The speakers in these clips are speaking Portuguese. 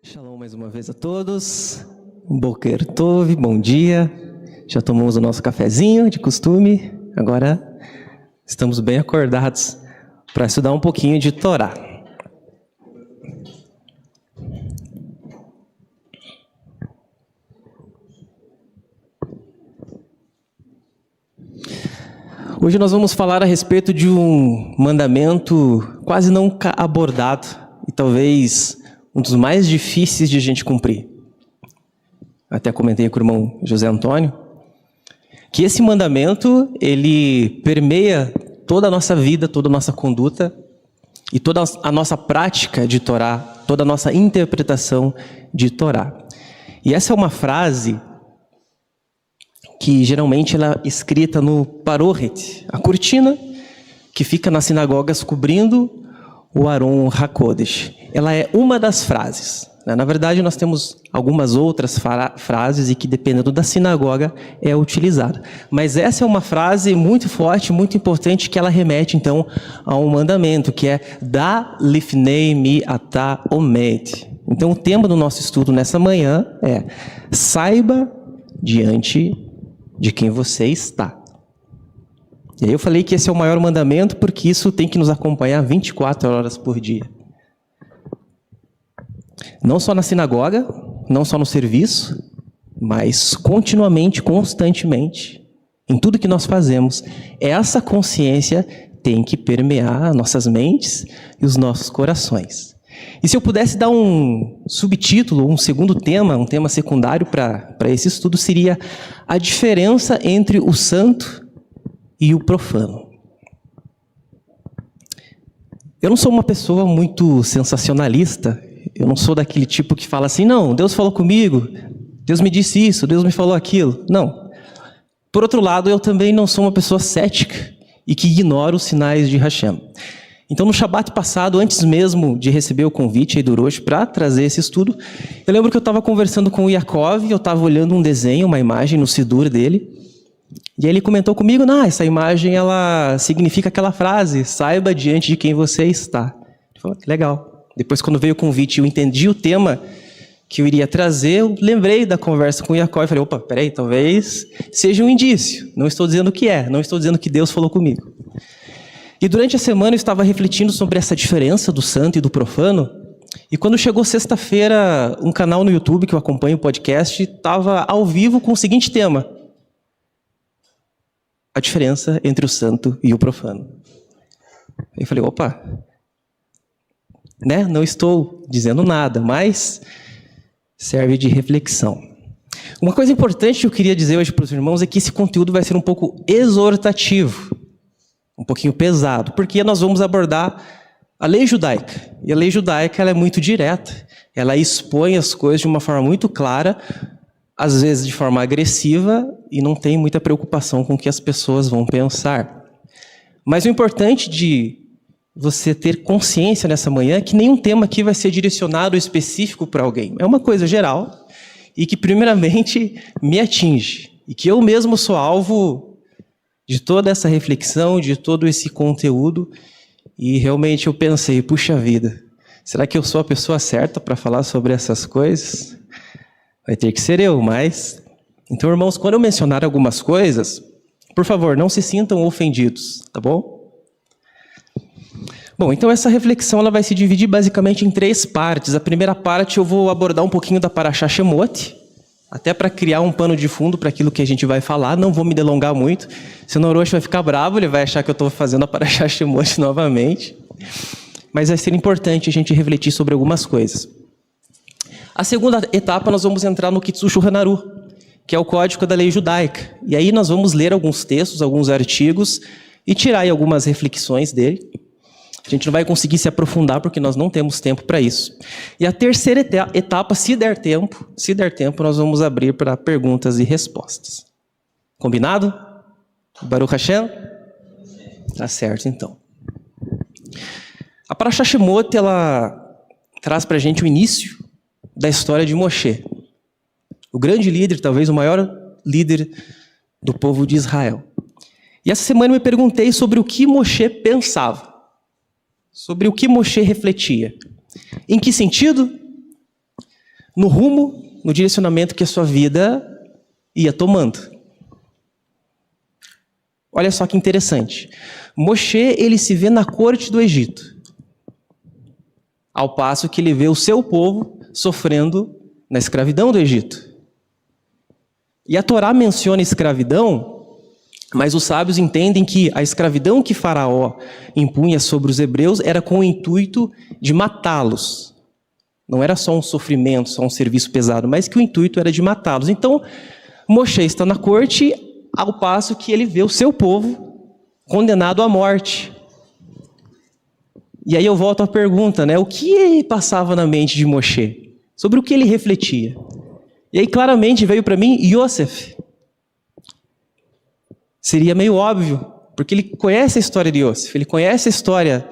Shalom mais uma vez a todos, Boker Tov, bom dia, já tomamos o nosso cafezinho de costume, agora estamos bem acordados para estudar um pouquinho de Torá. Hoje nós vamos falar a respeito de um mandamento quase não abordado e talvez um dos mais difíceis de a gente cumprir. Até comentei com o irmão José Antônio, que esse mandamento, ele permeia toda a nossa vida, toda a nossa conduta e toda a nossa prática de Torá, toda a nossa interpretação de Torá. E essa é uma frase que geralmente ela é escrita no Parohet, a cortina que fica nas sinagogas cobrindo o Aron HaKodesh. Ela é uma das frases. Na verdade, nós temos algumas outras frases e que, dependendo da sinagoga, é utilizada. Mas essa é uma frase muito forte, muito importante, que ela remete, então, a um mandamento, que é Da lifnei mi ata omed. Então, o tema do nosso estudo nessa manhã é saiba diante de quem você está. E aí eu falei que esse é o maior mandamento porque isso tem que nos acompanhar 24 horas por dia. Não só na sinagoga, não só no serviço, mas continuamente, constantemente, em tudo que nós fazemos. Essa consciência tem que permear nossas mentes e os nossos corações. E se eu pudesse dar um subtítulo, um segundo tema, um tema secundário para esse estudo, seria a diferença entre o santo e o profano. Eu não sou uma pessoa muito sensacionalista, eu não sou daquele tipo que fala assim, não, Deus falou comigo, Deus me disse isso, Deus me falou aquilo. Não. Por outro lado, eu também não sou uma pessoa cética e que ignora os sinais de Hashem. Então, no Shabat passado, antes mesmo de receber o convite aí do Orochi para trazer esse estudo, eu lembro que eu estava conversando com o Yaakov, eu estava olhando um desenho, uma imagem no Sidur dele, e aí ele comentou comigo, essa imagem ela significa aquela frase, saiba diante de quem você está. Eu falei, legal. Depois, quando veio o convite e eu entendi o tema que eu iria trazer, eu lembrei da conversa com o Yaakov e falei, opa, peraí, talvez seja um indício. Não estou dizendo que é, não estou dizendo que Deus falou comigo. E durante a semana eu estava refletindo sobre essa diferença do santo e do profano, e quando chegou sexta-feira, um canal no YouTube que eu acompanho o podcast, estava ao vivo com o seguinte tema: a diferença entre o santo e o profano. Eu falei, opa, não estou dizendo nada, mas serve de reflexão. Uma coisa importante que eu queria dizer hoje para os irmãos é que esse conteúdo vai ser um pouco exortativo, um pouquinho pesado, porque nós vamos abordar a lei judaica. E a lei judaica ela é muito direta, ela expõe as coisas de uma forma muito clara, às vezes de forma agressiva, e não tem muita preocupação com o que as pessoas vão pensar. Mas o importante de você ter consciência nessa manhã é que nenhum tema aqui vai ser direcionado específico para alguém. É uma coisa geral e que primeiramente me atinge. E que eu mesmo sou alvo de toda essa reflexão, de todo esse conteúdo. E realmente eu pensei, puxa vida, será que eu sou a pessoa certa para falar sobre essas coisas? Vai ter que ser eu, mas... Então, irmãos, quando eu mencionar algumas coisas, por favor, não se sintam ofendidos, tá bom? Bom, então essa reflexão ela vai se dividir basicamente em 3 partes. A primeira parte eu vou abordar um pouquinho da Parashá Shemot, até para criar um pano de fundo para aquilo que a gente vai falar. Não vou me delongar muito, senão o Orochi vai ficar bravo, ele vai achar que eu estou fazendo a Parashá Shemot novamente. Mas vai ser importante a gente refletir sobre algumas coisas. A segunda etapa nós vamos entrar no Kitsu Shulchan Aruch, que é o código da lei judaica. E aí nós vamos ler alguns textos, alguns artigos e tirar aí algumas reflexões dele. A gente não vai conseguir se aprofundar porque nós não temos tempo para isso. E a terceira etapa, se der tempo, nós vamos abrir para perguntas e respostas. Combinado? Baruch Hashem? Tá certo, então. A Parashá Shemot, ela traz para a gente o início da história de Moshe. O grande líder, talvez o maior líder do povo de Israel. E essa semana eu me perguntei sobre o que Moshe pensava. Sobre o que Moshe refletia. Em que sentido? no rumo, no direcionamento que a sua vida ia tomando. Olha só que interessante. Moshe, ele se vê na corte do Egito, ao passo que ele vê o seu povo sofrendo na escravidão do Egito. E a Torá menciona escravidão, mas os sábios entendem que a escravidão que Faraó impunha sobre os hebreus era com o intuito de matá-los. Não era só um sofrimento, só um serviço pesado, mas que o intuito era de matá-los. Então, Moshe está na corte, ao passo que ele vê o seu povo condenado à morte. E aí eu volto à pergunta, né? O que passava na mente de Moshe? Sobre o que ele refletia? E aí claramente veio para mim Yosef. Seria meio óbvio, porque ele conhece a história de Yosef, ele conhece a história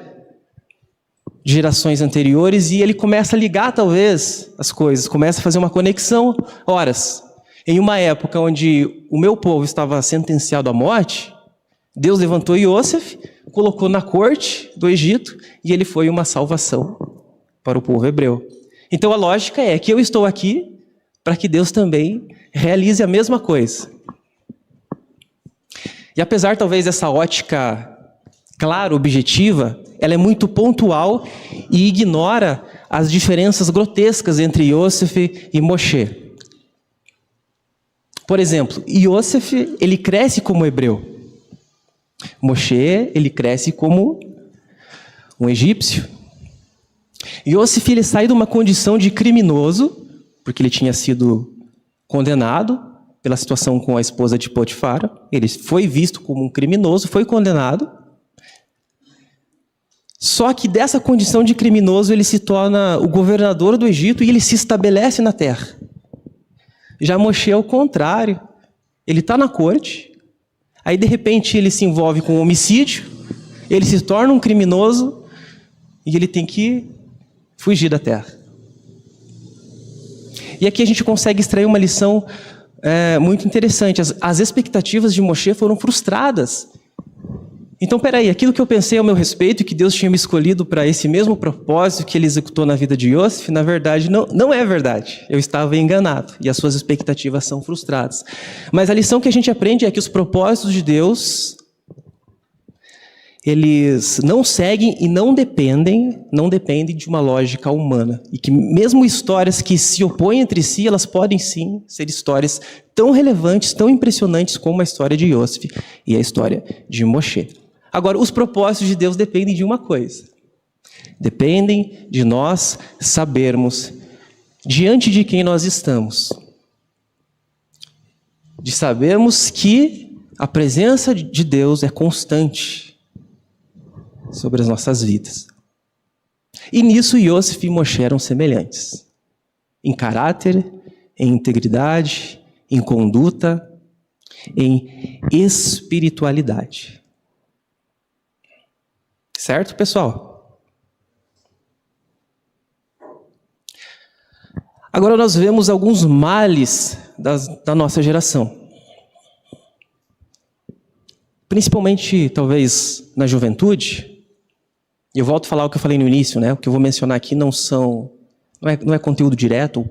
de gerações anteriores e ele começa a ligar talvez as coisas, começa a fazer uma conexão. Horas, em uma época onde o meu povo estava sentenciado à morte, Deus levantou Yosef, colocou na corte do Egito e ele foi uma salvação para o povo hebreu. Então a lógica é que eu estou aqui para que Deus também realize a mesma coisa. E apesar talvez dessa ótica clara, objetiva, ela é muito pontual e ignora as diferenças grotescas entre Yosef e Moshe. Por exemplo, Yosef, ele cresce como hebreu. Moshe, ele cresce como um egípcio. Yosef, ele sai de uma condição de criminoso, porque ele tinha sido condenado pela situação com a esposa de Potifar. Ele foi visto como um criminoso, foi condenado. Só que dessa condição de criminoso, ele se torna o governador do Egito e ele se estabelece na terra. Já Moshe é o contrário. Ele está na corte, aí de repente ele se envolve com um homicídio, ele se torna um criminoso e ele tem que fugir da terra. E aqui a gente consegue extrair uma lição muito interessante. As expectativas de Moshe foram frustradas. Então, peraí, aquilo que eu pensei ao meu respeito, que Deus tinha me escolhido para esse mesmo propósito que ele executou na vida de Yosef, na verdade, não é verdade. Eu estava enganado e as suas expectativas são frustradas. Mas a lição que a gente aprende é que os propósitos de Deus, eles não seguem e não dependem de uma lógica humana. E que mesmo histórias que se opõem entre si, elas podem sim ser histórias tão relevantes, tão impressionantes como a história de Yosef e a história de Moshe. Agora, os propósitos de Deus dependem de uma coisa. Dependem de nós sabermos diante de quem nós estamos. De sabermos que a presença de Deus é constante sobre as nossas vidas. E nisso Yosef e Moshe eram semelhantes. Em caráter, em integridade, em conduta, em espiritualidade. Certo, pessoal? Agora nós vemos alguns males da nossa geração. Principalmente, talvez, na juventude. E eu volto a falar o que eu falei no início, né? O que eu vou mencionar aqui não é conteúdo direto,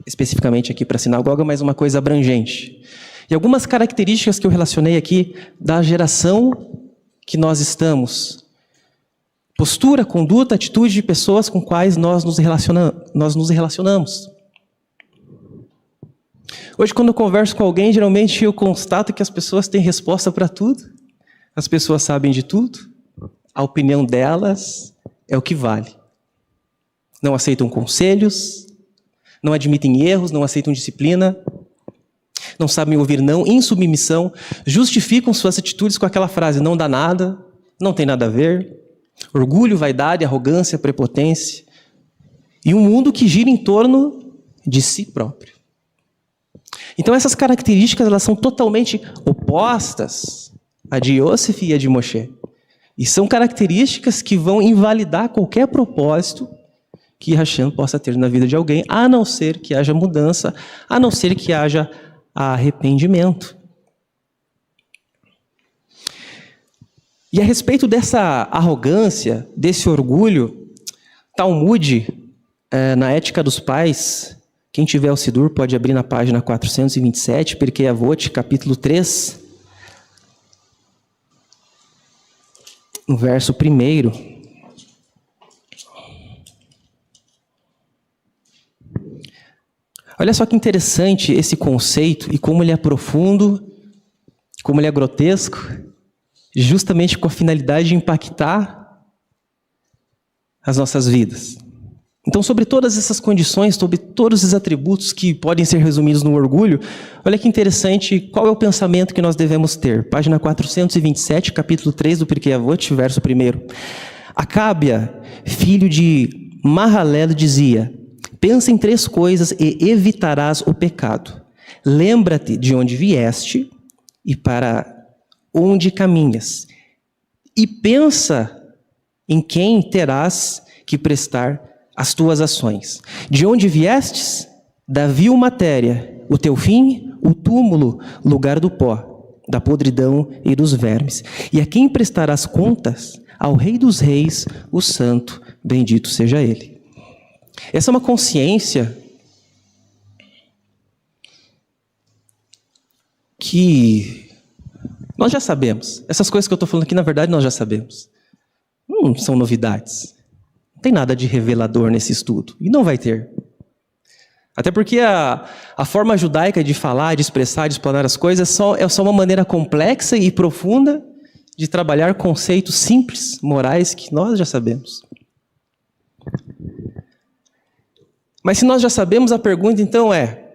especificamente aqui para a sinagoga, mas uma coisa abrangente. E algumas características que eu relacionei aqui da geração que nós estamos. Postura, conduta, atitude de pessoas com quais nós nos relacionamos. Hoje, quando eu converso com alguém, geralmente eu constato que as pessoas têm resposta para tudo. As pessoas sabem de tudo. A opinião delas é o que vale. Não aceitam conselhos, não admitem erros, não aceitam disciplina, não sabem ouvir não, insubmissão, justificam suas atitudes com aquela frase, não dá nada, não tem nada a ver. Orgulho, vaidade, arrogância, prepotência. E um mundo que gira em torno de si próprio. Então essas características elas são totalmente opostas à de Yosef e à de Moshe. E são características que vão invalidar qualquer propósito que Hashem possa ter na vida de alguém, a não ser que haja mudança, a não ser que haja arrependimento. E a respeito dessa arrogância, desse orgulho, Talmud, na Ética dos Pais, Quem tiver o Sidur pode abrir na página 427, Pirkei Avot, capítulo 3, no verso 1. Olha só que interessante esse conceito e como ele é profundo, como ele é grotesco, justamente com a finalidade de impactar as nossas vidas. Então, sobre todas essas condições, sobre todos os atributos que podem ser resumidos no orgulho, olha que interessante, qual é o pensamento que nós devemos ter? Página 427, capítulo 3 do Pirkei Avot, verso 1. Acábia, filho de Mahalel, dizia: pensa em 3 coisas e evitarás o pecado. Lembra-te de onde vieste e para onde caminhas. E pensa em quem terás que prestar as tuas ações. De onde viestes? Da vil matéria. O teu fim? O túmulo, lugar do pó, da podridão e dos vermes. E a quem prestarás contas? Ao Rei dos Reis, o Santo, bendito seja Ele. Essa é uma consciência que nós já sabemos. Essas coisas que eu estou falando aqui, na verdade, nós já sabemos. Não são novidades. Não tem nada de revelador nesse estudo. E não vai ter. Até porque a forma judaica de falar, de expressar, de explanar as coisas é só uma maneira complexa e profunda de trabalhar conceitos simples, morais, que nós já sabemos. Mas se nós já sabemos, a pergunta então é: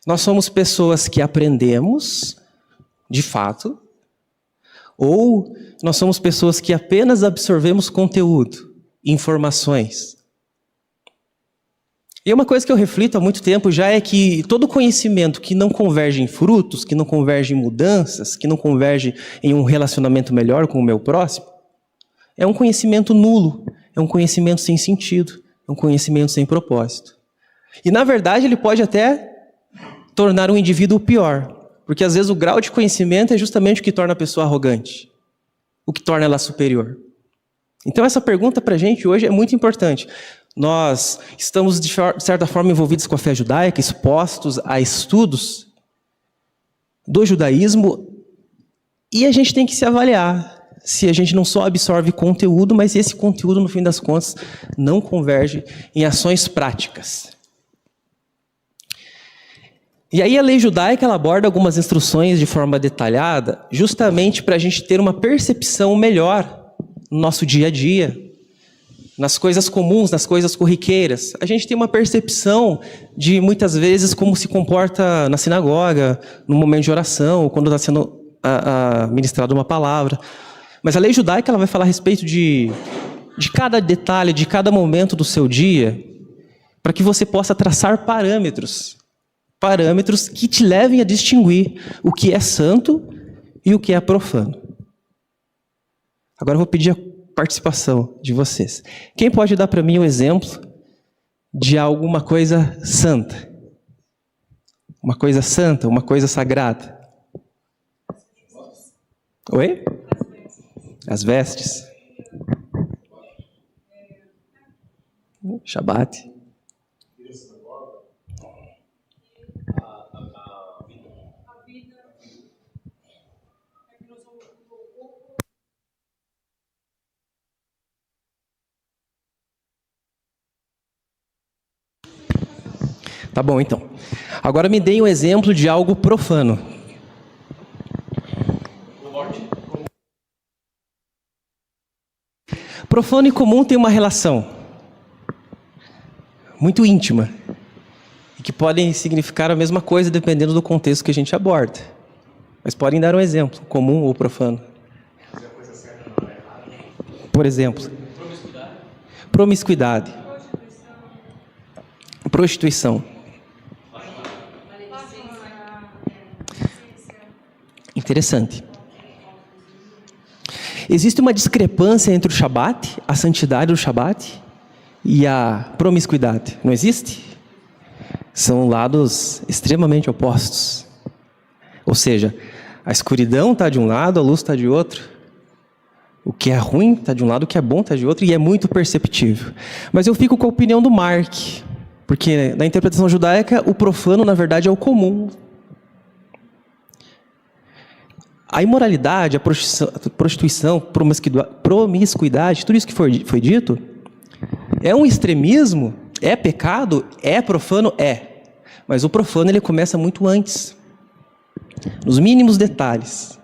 nós somos pessoas que aprendemos, de fato, ou nós somos pessoas que apenas absorvemos conteúdo, informações? E uma coisa que eu reflito há muito tempo já é que todo conhecimento que não converge em frutos, que não converge em mudanças, que não converge em um relacionamento melhor com o meu próximo, é um conhecimento nulo, é um conhecimento sem sentido, é um conhecimento sem propósito. E na verdade ele pode até tornar um indivíduo pior, porque às vezes o grau de conhecimento é justamente o que torna a pessoa arrogante, o que torna ela superior. Então essa pergunta para a gente hoje é muito importante. Nós estamos, de certa forma, envolvidos com a fé judaica, expostos a estudos do judaísmo, e a gente tem que se avaliar se a gente não só absorve conteúdo, mas esse conteúdo, no fim das contas, não converge em ações práticas. E aí a lei judaica ela aborda algumas instruções de forma detalhada, justamente para a gente ter uma percepção melhor no nosso dia a dia, nas coisas comuns, nas coisas corriqueiras. A gente tem uma percepção de, muitas vezes, como se comporta na sinagoga, no momento de oração, quando está sendo ministrada uma palavra. Mas a lei judaica ela vai falar a respeito de cada detalhe, de cada momento do seu dia, para que você possa traçar parâmetros que te levem a distinguir o que é santo e o que é profano. Agora eu vou pedir a participação de vocês. Quem pode dar para mim um exemplo de alguma coisa santa? Uma coisa santa, uma coisa sagrada? Oi? As vestes. Shabat. Tá bom, então. Agora me deem um exemplo de algo profano. Profano e comum têm uma relação muito íntima e que podem significar a mesma coisa dependendo do contexto que a gente aborda. Mas podem dar um exemplo, comum ou profano. Por exemplo, promiscuidade. Prostituição. Interessante. Existe uma discrepância entre o Shabat, a santidade do Shabat, e a promiscuidade. Não existe? São lados extremamente opostos. Ou seja, a escuridão está de um lado, a luz está de outro. O que é ruim está de um lado, o que é bom está de outro, e é muito perceptível. Mas eu fico com a opinião do Mark. Porque na interpretação judaica, o profano, na verdade, é o comum. A imoralidade, a prostituição, promiscuidade, tudo isso que foi dito, é um extremismo, é pecado, é profano, é. Mas o profano, ele começa muito antes, nos mínimos detalhes.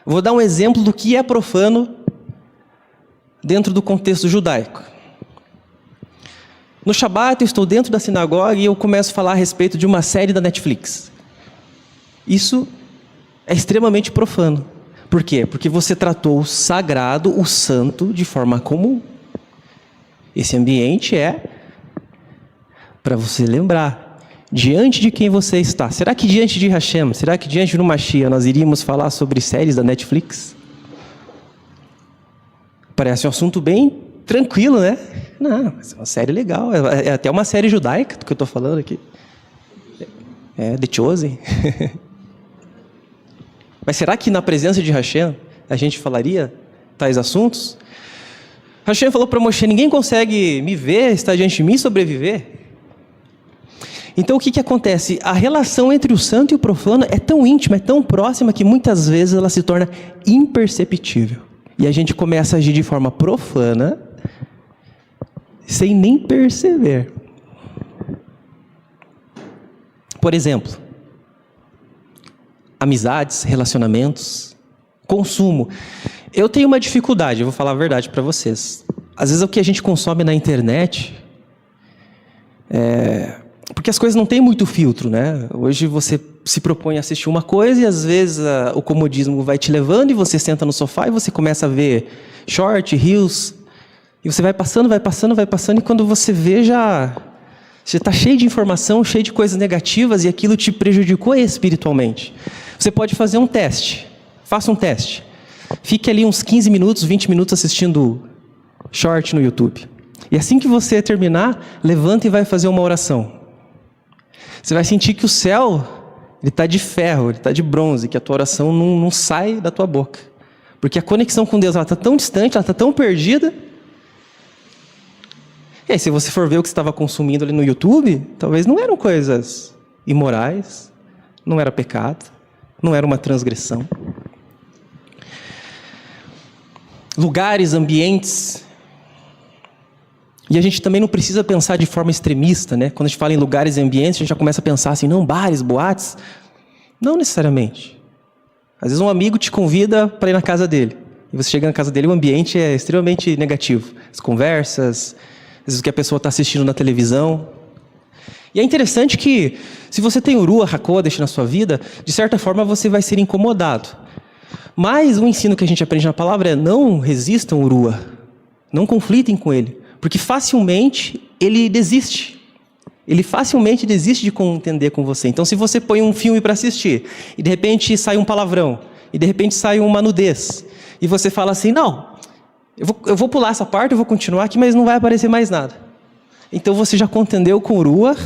Vou dar um exemplo do que é profano dentro do contexto judaico. No Shabat, eu estou dentro da sinagoga e eu começo a falar a respeito de uma série da Netflix. Isso é extremamente profano. Por quê? Porque você tratou o sagrado, o santo, de forma comum. Esse ambiente é para você lembrar diante de quem você está. Será que diante de Hashem, será que diante do Mashiach nós iríamos falar sobre séries da Netflix? Parece um assunto bem tranquilo, né? Não, mas é uma série legal. É até uma série judaica do que eu estou falando aqui. É The Chosen. Mas será que na presença de Hashem a gente falaria tais assuntos? Hashem falou para Moshe: ninguém consegue me ver, estar diante de mim e sobreviver. Então o que acontece? A relação entre o santo e o profano é tão íntima, é tão próxima, que muitas vezes ela se torna imperceptível. E a gente começa a agir de forma profana, sem nem perceber. Por exemplo, amizades, relacionamentos, consumo. Eu tenho uma dificuldade, eu vou falar a verdade para vocês. Às vezes o que a gente consome na internet, porque as coisas não têm muito filtro, né? Hoje você se propõe a assistir uma coisa e às vezes o comodismo vai te levando e você senta no sofá e você começa a ver short, reels, e você vai passando e quando você vê você está cheio de informação, cheio de coisas negativas e aquilo te prejudicou espiritualmente. Você pode fazer um teste. Faça um teste. Fique ali uns 15 minutos, 20 minutos assistindo short no YouTube. E assim que você terminar, levanta e vai fazer uma oração. Você vai sentir que o céu ele está de ferro, ele está de bronze, que a tua oração não sai da tua boca. Porque a conexão com Deus está tão distante, ela está tão perdida. E aí, se você for ver o que você estava consumindo ali no YouTube, talvez não eram coisas imorais, não era pecado, não era uma transgressão. Lugares, ambientes. E a gente também não precisa pensar de forma extremista, né? Quando a gente fala em lugares e ambientes, a gente já começa a pensar assim, não, bares, boates. Não necessariamente. Às vezes um amigo te convida para ir na casa dele. E você chega na casa dele e o ambiente é extremamente negativo. As conversas, às vezes o que a pessoa está assistindo na televisão. E é interessante que, se você tem Urua HaKodesh na sua vida, de certa forma você vai ser incomodado. Mas o ensino que a gente aprende na palavra é: não resistam Urua. Não conflitem com ele. Porque facilmente ele desiste. Ele facilmente desiste de contender com você. Então, se você põe um filme para assistir, e de repente sai um palavrão, e de repente sai uma nudez, e você fala assim: não, eu vou pular essa parte, eu vou continuar aqui, mas não vai aparecer mais nada. Então você já contendeu com Urua,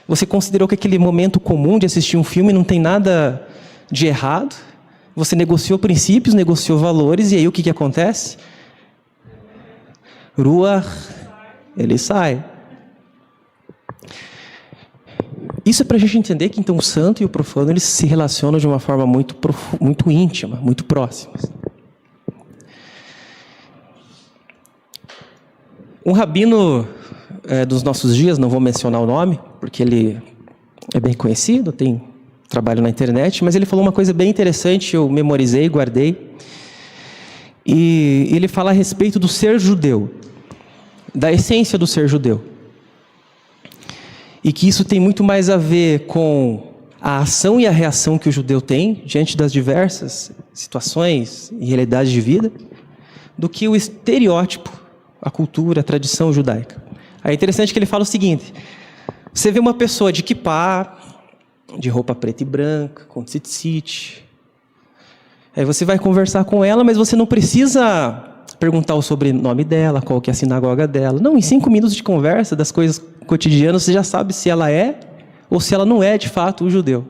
você considerou que aquele momento comum de assistir um filme não tem nada de errado, você negociou princípios, negociou valores, e aí o que acontece? Urua, ele sai. Isso é para a gente entender que então o santo e o profano eles se relacionam de uma forma muito íntima, muito próximas. Um rabino dos nossos dias, não vou mencionar o nome, porque ele é bem conhecido, tem trabalho na internet, mas ele falou uma coisa bem interessante, eu memorizei, guardei. E ele fala a respeito do ser judeu, da essência do ser judeu. E que isso tem muito mais a ver com a ação e a reação que o judeu tem diante das diversas situações e realidades de vida, do que o estereótipo, a cultura, a tradição judaica. É interessante que ele fala o seguinte: você vê uma pessoa de kippá, de roupa preta e branca, com tzitzit, aí você vai conversar com ela, mas você não precisa perguntar o sobrenome dela, qual que é a sinagoga dela. Não, em 5 minutos de conversa das coisas cotidianas, você já sabe se ela é ou se ela não é de fato um judeu.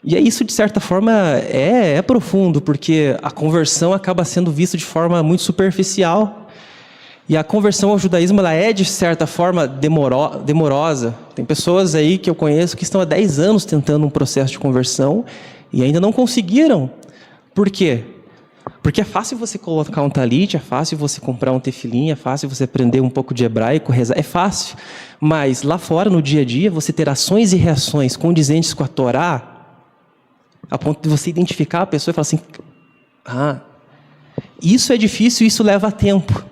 E isso, de certa forma, é profundo, porque a conversão acaba sendo vista de forma muito superficial. E a conversão ao judaísmo, ela é, de certa forma, demorosa. Tem pessoas aí que eu conheço que estão há 10 anos tentando um processo de conversão e ainda não conseguiram. Por quê? Porque é fácil você colocar um talit, é fácil você comprar um tefilim, é fácil você aprender um pouco de hebraico, rezar, é fácil. Mas lá fora, no dia a dia, você ter ações e reações condizentes com a Torá, a ponto de você identificar a pessoa e falar assim, isso é difícil, isso leva tempo.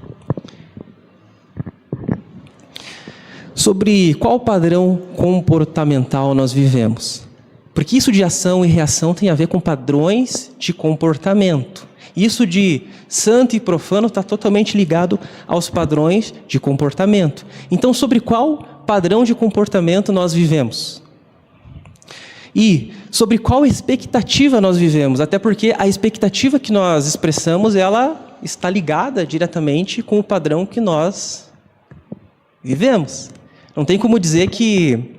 Sobre qual padrão comportamental nós vivemos? Porque isso de ação e reação tem a ver com padrões de comportamento. Isso de santo e profano está totalmente ligado aos padrões de comportamento. Então, sobre qual padrão de comportamento nós vivemos? E sobre qual expectativa nós vivemos? Até porque a expectativa que nós expressamos, ela está ligada diretamente com o padrão que nós vivemos. Não tem como dizer que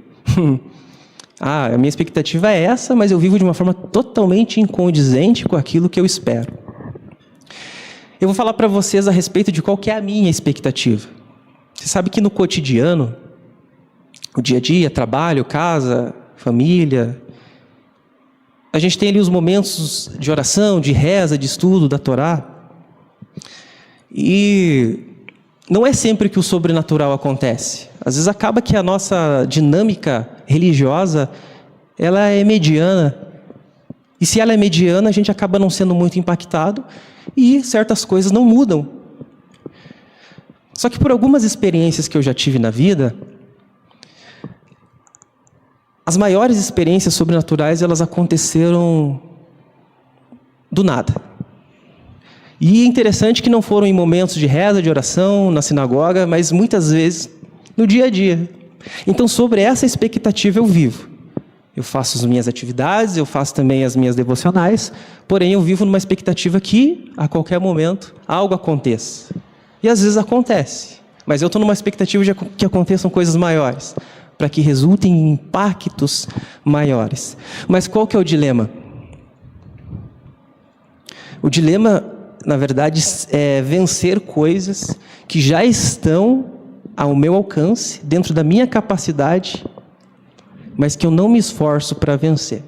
a minha expectativa é essa, mas eu vivo de uma forma totalmente incondizente com aquilo que eu espero. Eu vou falar para vocês a respeito de qual que é a minha expectativa. Você sabe que no cotidiano, o dia a dia, trabalho, casa, família, a gente tem ali os momentos de oração, de reza, de estudo da Torá. E não é sempre que o sobrenatural acontece. Às vezes acaba que a nossa dinâmica religiosa, ela é mediana. E se ela é mediana, a gente acaba não sendo muito impactado e certas coisas não mudam. Só que por algumas experiências que eu já tive na vida, as maiores experiências sobrenaturais, elas aconteceram do nada. E é interessante que não foram em momentos de reza, de oração, na sinagoga, mas muitas vezes no dia a dia. Então, sobre essa expectativa eu vivo. Eu faço as minhas atividades, eu faço também as minhas devocionais, porém eu vivo numa expectativa que, a qualquer momento, algo aconteça. E às vezes acontece, mas eu estou numa expectativa de que aconteçam coisas maiores, para que resultem em impactos maiores. Mas qual que é o dilema? O dilema, na verdade, é vencer coisas que já estão ao meu alcance, dentro da minha capacidade, mas que eu não me esforço para vencer.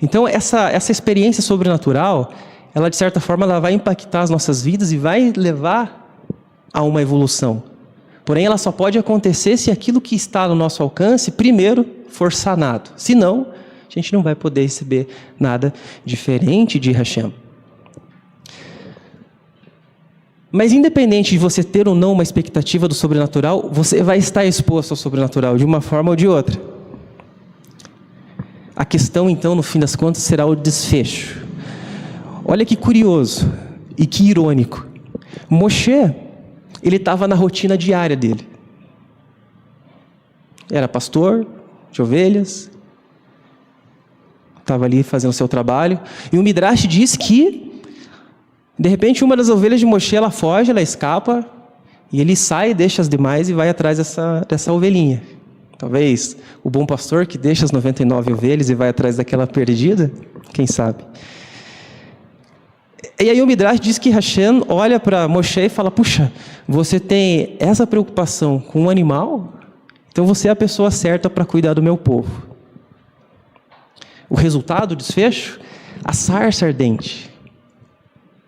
Então, essa experiência sobrenatural, ela de certa forma ela vai impactar as nossas vidas e vai levar a uma evolução. Porém, ela só pode acontecer se aquilo que está no nosso alcance, primeiro, for sanado. Senão, a gente não vai poder receber nada diferente de Hashem. Mas independente de você ter ou não uma expectativa do sobrenatural, você vai estar exposto ao sobrenatural de uma forma ou de outra. A questão, então, no fim das contas, será o desfecho. Olha que curioso e que irônico. Moshe, ele estava na rotina diária dele. Era pastor de ovelhas, estava ali fazendo o seu trabalho, e o Midrash diz que de repente, uma das ovelhas de Moshe, ela foge, ela escapa, e ele sai, deixa as demais e vai atrás dessa ovelhinha. Talvez o bom pastor que deixa as 99 ovelhas e vai atrás daquela perdida, quem sabe. E aí o Midrash diz que Hashem olha para Moshe e fala, puxa, você tem essa preocupação com um animal? Então você é a pessoa certa para cuidar do meu povo. O resultado, o desfecho? A sarça ardente.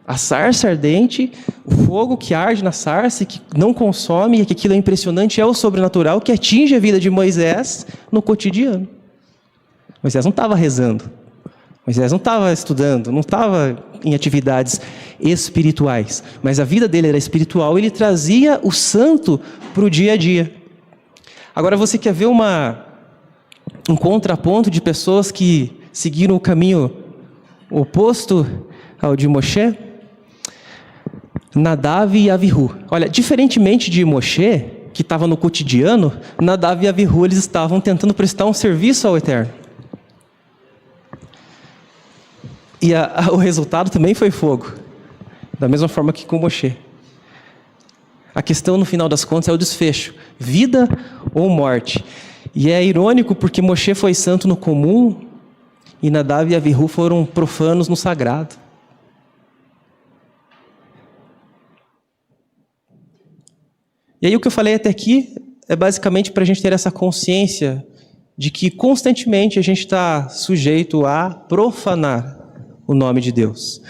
A sarça ardente, o fogo que arde na sarça e que não consome, e que aquilo é impressionante, é o sobrenatural que atinge a vida de Moisés no cotidiano. Moisés não estava rezando, Moisés não estava estudando, não estava em atividades espirituais, mas a vida dele era espiritual e ele trazia o santo para o dia a dia. Agora você quer ver um contraponto de pessoas que seguiram o caminho oposto ao de Moshe? Nadav e Avihu. Olha, diferentemente de Moshe, que estava no cotidiano, Nadav e Avihu, eles estavam tentando prestar um serviço ao Eterno. E o resultado também foi fogo, da mesma forma que com Moshe. A questão, no final das contas, é o desfecho, vida ou morte. E é irônico porque Moshe foi santo no comum e Nadav e Avihu foram profanos no sagrado. E aí o que eu falei até aqui é basicamente para a gente ter essa consciência de que constantemente a gente está sujeito a profanar o nome de Deus.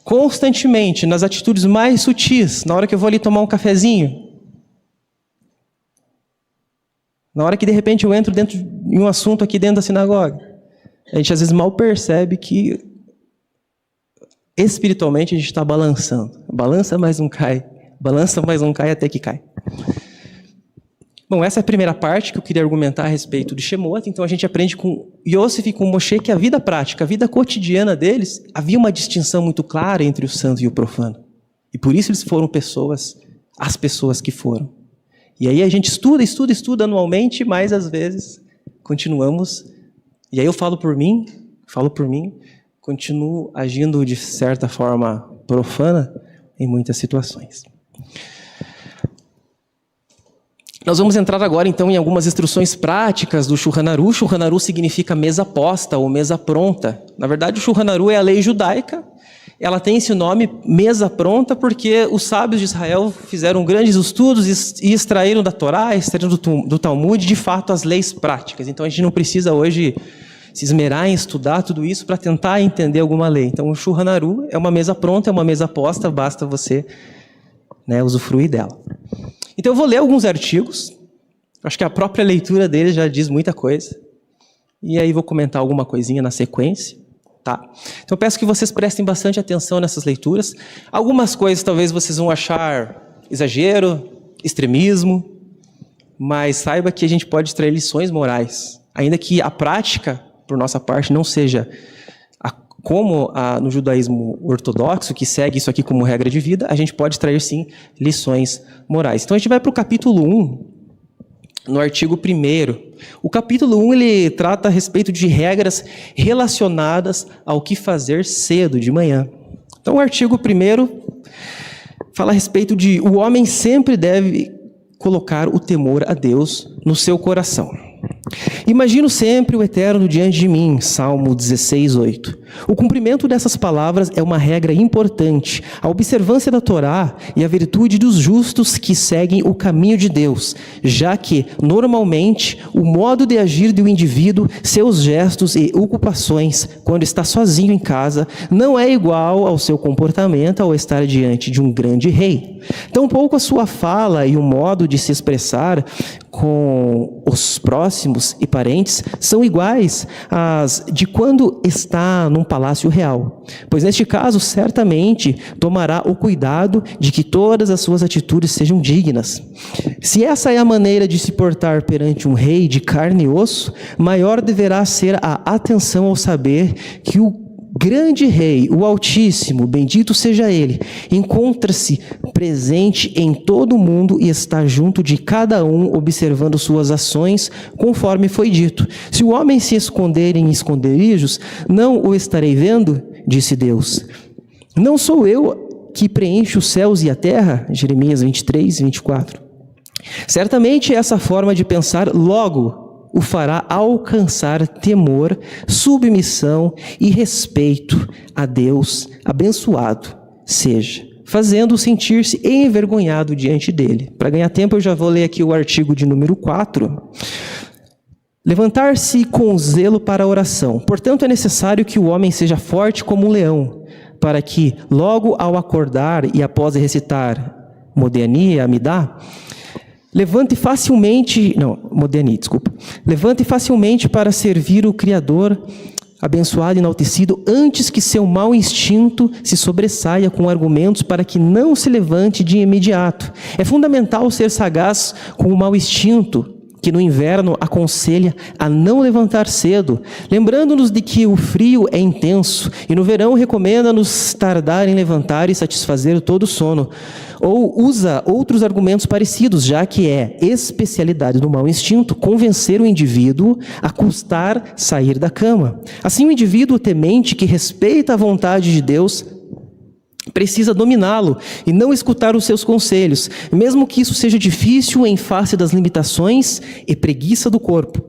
Constantemente, nas atitudes mais sutis, na hora que eu vou ali tomar um cafezinho, na hora que de repente eu entro dentro de um assunto aqui dentro da sinagoga, a gente às vezes mal percebe que espiritualmente a gente está balançando. Balança, mas não cai. Balança, mas não cai até que cai. Bom, essa é a primeira parte que eu queria argumentar a respeito de Shemot. Então a gente aprende com Yosef e com Moshe que a vida prática, a vida cotidiana deles, havia uma distinção muito clara entre o santo e o profano. E por isso eles foram as pessoas que foram. E aí a gente estuda anualmente, mas às vezes continuamos. E aí eu falo por mim, continuo agindo de certa forma profana em muitas situações. Nós vamos entrar agora, então, em algumas instruções práticas do Shulchan Aruch. Shulchan Aruch significa mesa posta ou mesa pronta. Na verdade, o Shulchan Aruch é a lei judaica. Ela tem esse nome, mesa pronta, porque os sábios de Israel fizeram grandes estudos e extraíram da Torá, extraíram do Talmud, de fato, as leis práticas. Então, a gente não precisa hoje se esmerar em estudar tudo isso para tentar entender alguma lei. Então, o Shulchan Aruch é uma mesa pronta, é uma mesa posta, basta você usufruir dela. Então eu vou ler alguns artigos, acho que a própria leitura deles já diz muita coisa, e aí vou comentar alguma coisinha na sequência, tá? Então eu peço que vocês prestem bastante atenção nessas leituras. Algumas coisas talvez vocês vão achar exagero, extremismo, mas saiba que a gente pode extrair lições morais, ainda que a prática, por nossa parte, não seja como no judaísmo ortodoxo, que segue isso aqui como regra de vida, a gente pode extrair, sim, lições morais. Então, a gente vai para o capítulo 1, no artigo 1º. O capítulo 1, ele trata a respeito de regras relacionadas ao que fazer cedo, de manhã. Então, o artigo 1º fala a respeito de o homem sempre deve colocar o temor a Deus no seu coração. Imagino sempre o Eterno diante de mim, Salmo 16:8. O cumprimento dessas palavras é uma regra importante, a observância da Torá e a virtude dos justos que seguem o caminho de Deus, já que, normalmente, o modo de agir do indivíduo, seus gestos e ocupações, quando está sozinho em casa, não é igual ao seu comportamento ao estar diante de um grande rei. Tampouco a sua fala e o modo de se expressar com os próximos e parentes são iguais às de quando está num palácio real, pois neste caso certamente tomará o cuidado de que todas as suas atitudes sejam dignas. Se essa é a maneira de se portar perante um rei de carne e osso, maior deverá ser a atenção ao saber que o grande rei, o Altíssimo, bendito seja ele, encontra-se presente em todo o mundo e está junto de cada um, observando suas ações, conforme foi dito. Se o homem se esconder em esconderijos, não o estarei vendo, disse Deus. Não sou eu que preencho os céus e a terra? Jeremias 23:24. Certamente essa forma de pensar logo o fará alcançar temor, submissão e respeito a Deus abençoado seja, fazendo-o sentir-se envergonhado diante dele. Para ganhar tempo, eu já vou ler aqui o artigo de número 4. Levantar-se com zelo para a oração. Portanto, é necessário que o homem seja forte como um leão, para que, logo ao acordar e após recitar Modéani e Amidá, levante facilmente para servir o Criador abençoado e enaltecido, antes que seu mau instinto se sobressaia com argumentos para que não se levante de imediato. É fundamental ser sagaz com o mau instinto, que no inverno aconselha a não levantar cedo, lembrando-nos de que o frio é intenso, e no verão recomenda-nos tardar em levantar e satisfazer todo o sono. Ou usa outros argumentos parecidos, já que é especialidade do mau instinto convencer o indivíduo a custar sair da cama. Assim, o indivíduo temente que respeita a vontade de Deus precisa dominá-lo e não escutar os seus conselhos, mesmo que isso seja difícil em face das limitações e preguiça do corpo.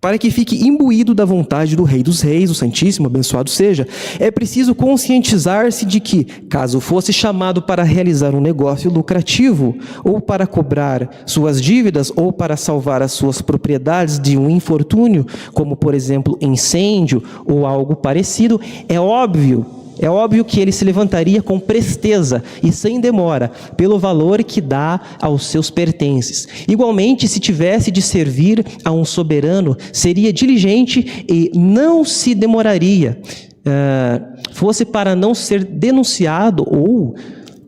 para que fique imbuído da vontade do Rei dos Reis, o Santíssimo, abençoado seja, é preciso conscientizar-se de que, caso fosse chamado para realizar um negócio lucrativo, ou para cobrar suas dívidas, ou para salvar as suas propriedades de um infortúnio, como, por exemplo, incêndio ou algo parecido, é óbvio que ele se levantaria com presteza e sem demora, pelo valor que dá aos seus pertences. Igualmente, se tivesse de servir a um soberano, seria diligente e não se demoraria, fosse para não ser denunciado ou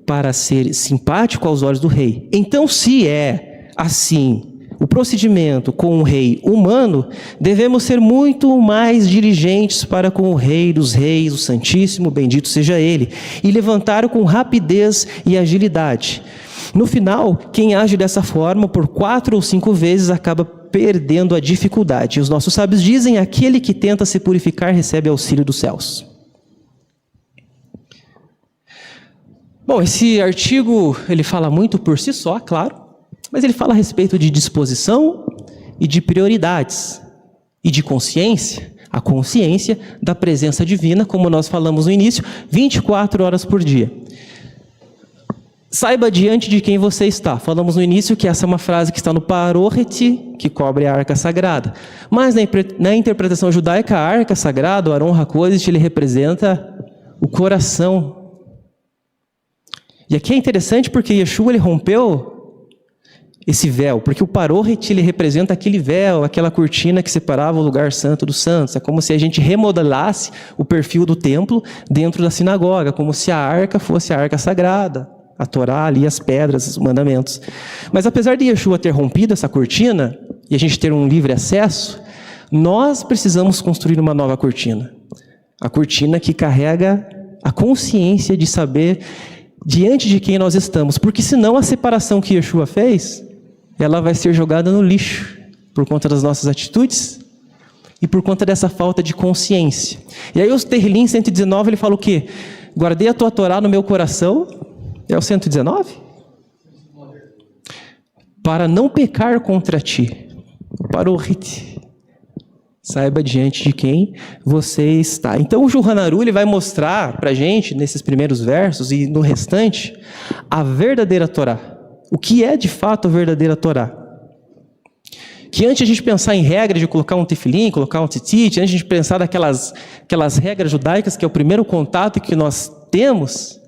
para ser simpático aos olhos do rei. Então, se é assim o procedimento com um rei humano, devemos ser muito mais diligentes para com o Rei dos Reis, o Santíssimo, bendito seja Ele, e levantar com rapidez e agilidade. No final, quem age dessa forma por 4 ou 5 vezes acaba perdendo a dificuldade. Os nossos sábios dizem: aquele que tenta se purificar recebe auxílio dos céus. Bom, esse artigo ele fala muito por si só, claro, mas ele fala a respeito de disposição e de prioridades e de consciência, a consciência da presença divina, como nós falamos no início, 24 horas por dia. Saiba diante de quem você está. Falamos no início que essa é uma frase que está no Parorret, que cobre a arca sagrada. Mas na interpretação judaica, a arca sagrada, o Aron HaKodesh, ele representa o coração. E aqui é interessante porque Yeshua ele rompeu esse véu, porque o Parorret ele representa aquele véu, aquela cortina que separava o lugar santo dos santos. É como se a gente remodelasse o perfil do templo dentro da sinagoga, como se a arca fosse a arca sagrada, a Torá ali, as pedras, os mandamentos. Mas apesar de Yeshua ter rompido essa cortina e a gente ter um livre acesso, nós precisamos construir uma nova cortina. A cortina que carrega a consciência de saber diante de quem nós estamos, porque senão a separação que Yeshua fez, ela vai ser jogada no lixo, por conta das nossas atitudes e por conta dessa falta de consciência. E aí o Tehillim 119, ele fala o quê? Guardei a tua Torá no meu coração, é o 119? Para não pecar contra ti. Parorrit. Saiba diante de quem você está. Então o Shulchan Aruch ele vai mostrar para a gente, nesses primeiros versos e no restante, a verdadeira Torá. O que é de fato a verdadeira Torá? Que antes de a gente pensar em regra de colocar um tefilim, colocar um tzitzit, antes de a gente pensar naquelas regras judaicas, que é o primeiro contato que nós temos,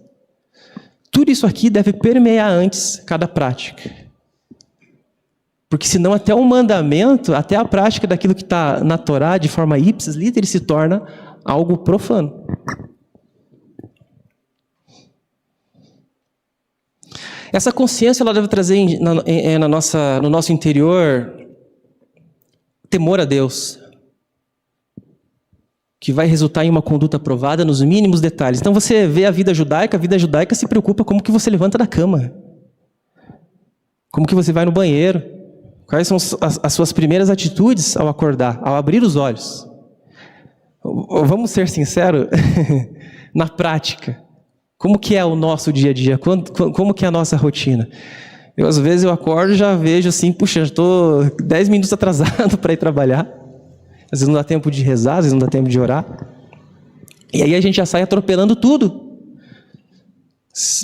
tudo isso aqui deve permear antes cada prática. Porque senão até o mandamento, até a prática daquilo que está na Torá, de forma ipsis literis, se torna algo profano. Essa consciência ela deve trazer no nosso interior temor a Deus, que vai resultar em uma conduta aprovada nos mínimos detalhes. Então você vê a vida judaica se preocupa como que você levanta da cama, como que você vai no banheiro, quais são as suas primeiras atitudes ao acordar, ao abrir os olhos. Vamos ser sinceros, na prática. Como que é o nosso dia a dia? Como que é a nossa rotina? Às vezes eu acordo e já vejo assim, puxa, já estou 10 minutos atrasado para ir trabalhar. Às vezes não dá tempo de rezar, às vezes não dá tempo de orar. E aí a gente já sai atropelando tudo.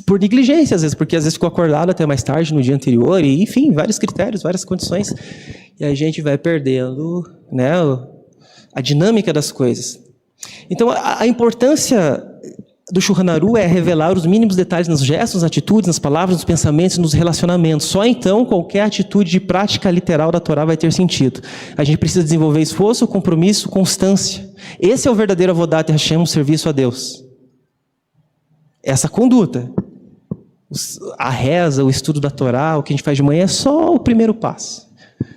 Por negligência, às vezes, porque às vezes ficou acordado até mais tarde no dia anterior, e enfim, vários critérios, várias condições. E a gente vai perdendo, né, a dinâmica das coisas. Então a importância do Shulchan Aruch é revelar os mínimos detalhes nos gestos, nas atitudes, nas palavras, nos pensamentos e nos relacionamentos. Só então qualquer atitude de prática literal da Torá vai ter sentido. A gente precisa desenvolver esforço, compromisso, constância. Esse é o verdadeiro Avodat Hashem, o serviço a Deus. Essa conduta, a reza, o estudo da Torá, o que a gente faz de manhã é só o primeiro passo.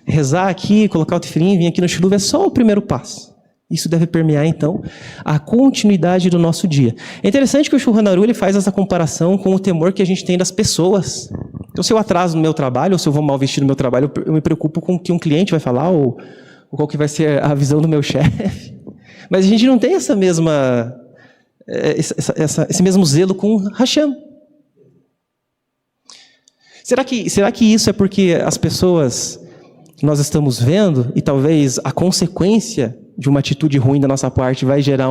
Rezar aqui, colocar o tefilim, vir aqui no shiluv é só o primeiro passo. Isso deve permear, então, a continuidade do nosso dia. É interessante que o Shulchan Aruch ele faz essa comparação com o temor que a gente tem das pessoas. Então, se eu atraso no meu trabalho, ou se eu vou mal vestido no meu trabalho, eu me preocupo com o que um cliente vai falar, ou qual que vai ser a visão do meu chefe. Mas a gente não tem esse mesmo zelo com Hashem. Será que isso é porque as pessoas que nós estamos vendo, e talvez a consequência de uma atitude ruim da nossa parte vai gerar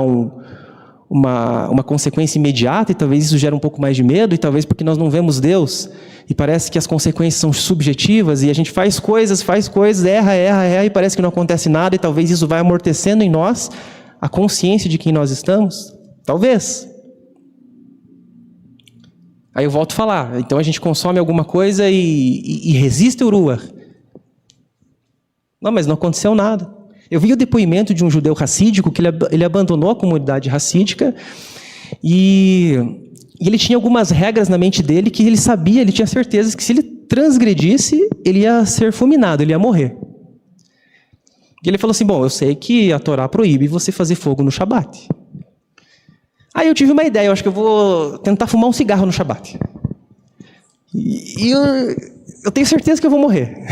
uma consequência imediata, e talvez isso gere um pouco mais de medo, e talvez porque nós não vemos Deus, e parece que as consequências são subjetivas, e a gente faz coisas, erra, e parece que não acontece nada, e talvez isso vai amortecendo em nós a consciência de quem nós estamos. Talvez. Aí eu volto a falar, então a gente consome alguma coisa e resiste o Ruach. Não, mas não aconteceu nada. Eu vi o depoimento de um judeu racídico, que ele abandonou a comunidade racídica, e ele tinha algumas regras na mente dele que ele sabia, ele tinha certeza que se ele transgredisse, ele ia ser fulminado, ele ia morrer. E ele falou assim, bom, eu sei que a Torá proíbe você fazer fogo no Shabat. Aí eu tive uma ideia, eu acho que eu vou tentar fumar um cigarro no Shabat. E eu tenho certeza que eu vou morrer.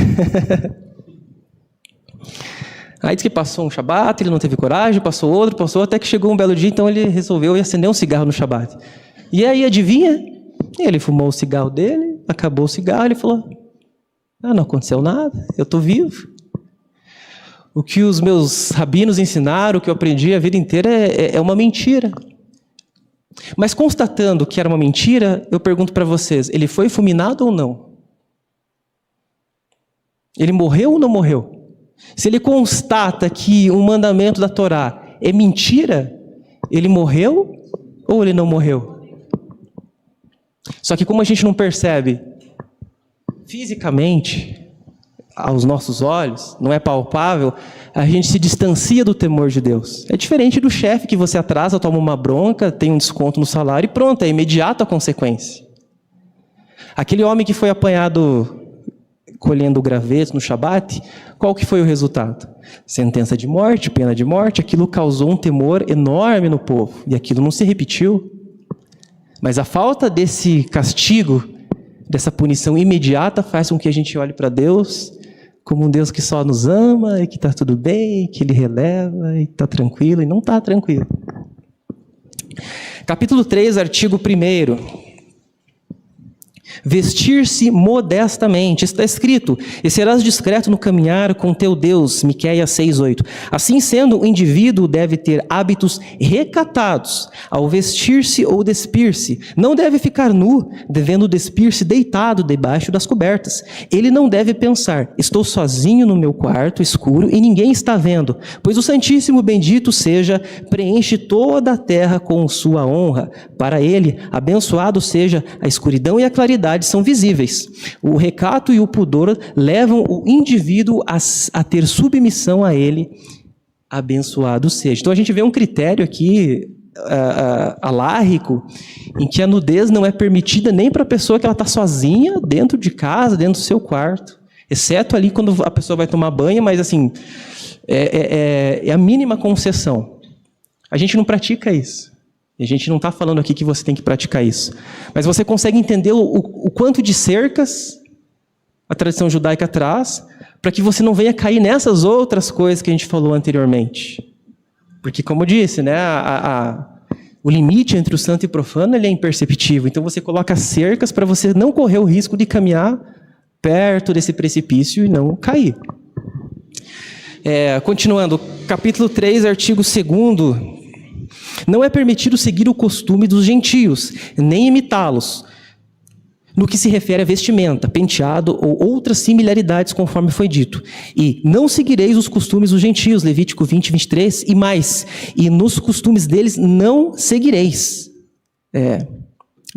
Aí disse que passou um Shabat, ele não teve coragem, passou outro, até que chegou um belo dia, então ele resolveu acender um cigarro no Shabat. E aí, adivinha? Ele fumou o cigarro dele, acabou o cigarro, ele falou, não aconteceu nada, eu estou vivo. O que os meus rabinos ensinaram, o que eu aprendi a vida inteira é uma mentira. Mas constatando que era uma mentira, eu pergunto para vocês, ele foi fulminado ou não? Ele morreu ou não morreu? Se ele constata que um mandamento da Torá é mentira, ele morreu ou ele não morreu? Só que como a gente não percebe fisicamente, aos nossos olhos, não é palpável, a gente se distancia do temor de Deus. É diferente do chefe que você atrasa, toma uma bronca, tem um desconto no salário e pronto, é imediato a consequência. Aquele homem que foi apanhado colhendo gravetos no Shabat, qual que foi o resultado? Sentença de morte, pena de morte, aquilo causou um temor enorme no povo, e aquilo não se repetiu. Mas a falta desse castigo, dessa punição imediata, faz com que a gente olhe para Deus como um Deus que só nos ama, e que está tudo bem, que Ele releva, e está tranquilo, e não está tranquilo. Capítulo 3, artigo 1º. Vestir-se modestamente. Está escrito, e serás discreto no caminhar com teu Deus, Miqueias 6:8. Assim sendo, o indivíduo deve ter hábitos recatados ao vestir-se ou despir-se. Não deve ficar nu, devendo despir-se deitado debaixo das cobertas. Ele não deve pensar, estou sozinho no meu quarto escuro e ninguém está vendo, pois o Santíssimo bendito seja, preenche toda a terra com sua honra. Para ele, abençoado seja a escuridão e a claridade são visíveis. O recato e o pudor levam o indivíduo a ter submissão a ele, abençoado seja. Então a gente vê um critério aqui alárrico, em que a nudez não é permitida nem para a pessoa que ela está sozinha, dentro de casa, dentro do seu quarto, exceto ali quando a pessoa vai tomar banho, mas assim, é a mínima concessão. A gente não pratica isso. A gente não está falando aqui que você tem que praticar isso. Mas você consegue entender o quanto de cercas a tradição judaica traz, para que você não venha cair nessas outras coisas que a gente falou anteriormente. Porque, como eu disse, né, o limite entre o santo e o profano ele é imperceptível. Então você coloca cercas para você não correr o risco de caminhar perto desse precipício e não cair. Continuando, capítulo 3, artigo 2º. Não é permitido seguir o costume dos gentios, nem imitá-los, no que se refere a vestimenta, penteado ou outras similaridades, conforme foi dito. E não seguireis os costumes dos gentios, Levítico 20:23, e mais, e nos costumes deles não seguireis.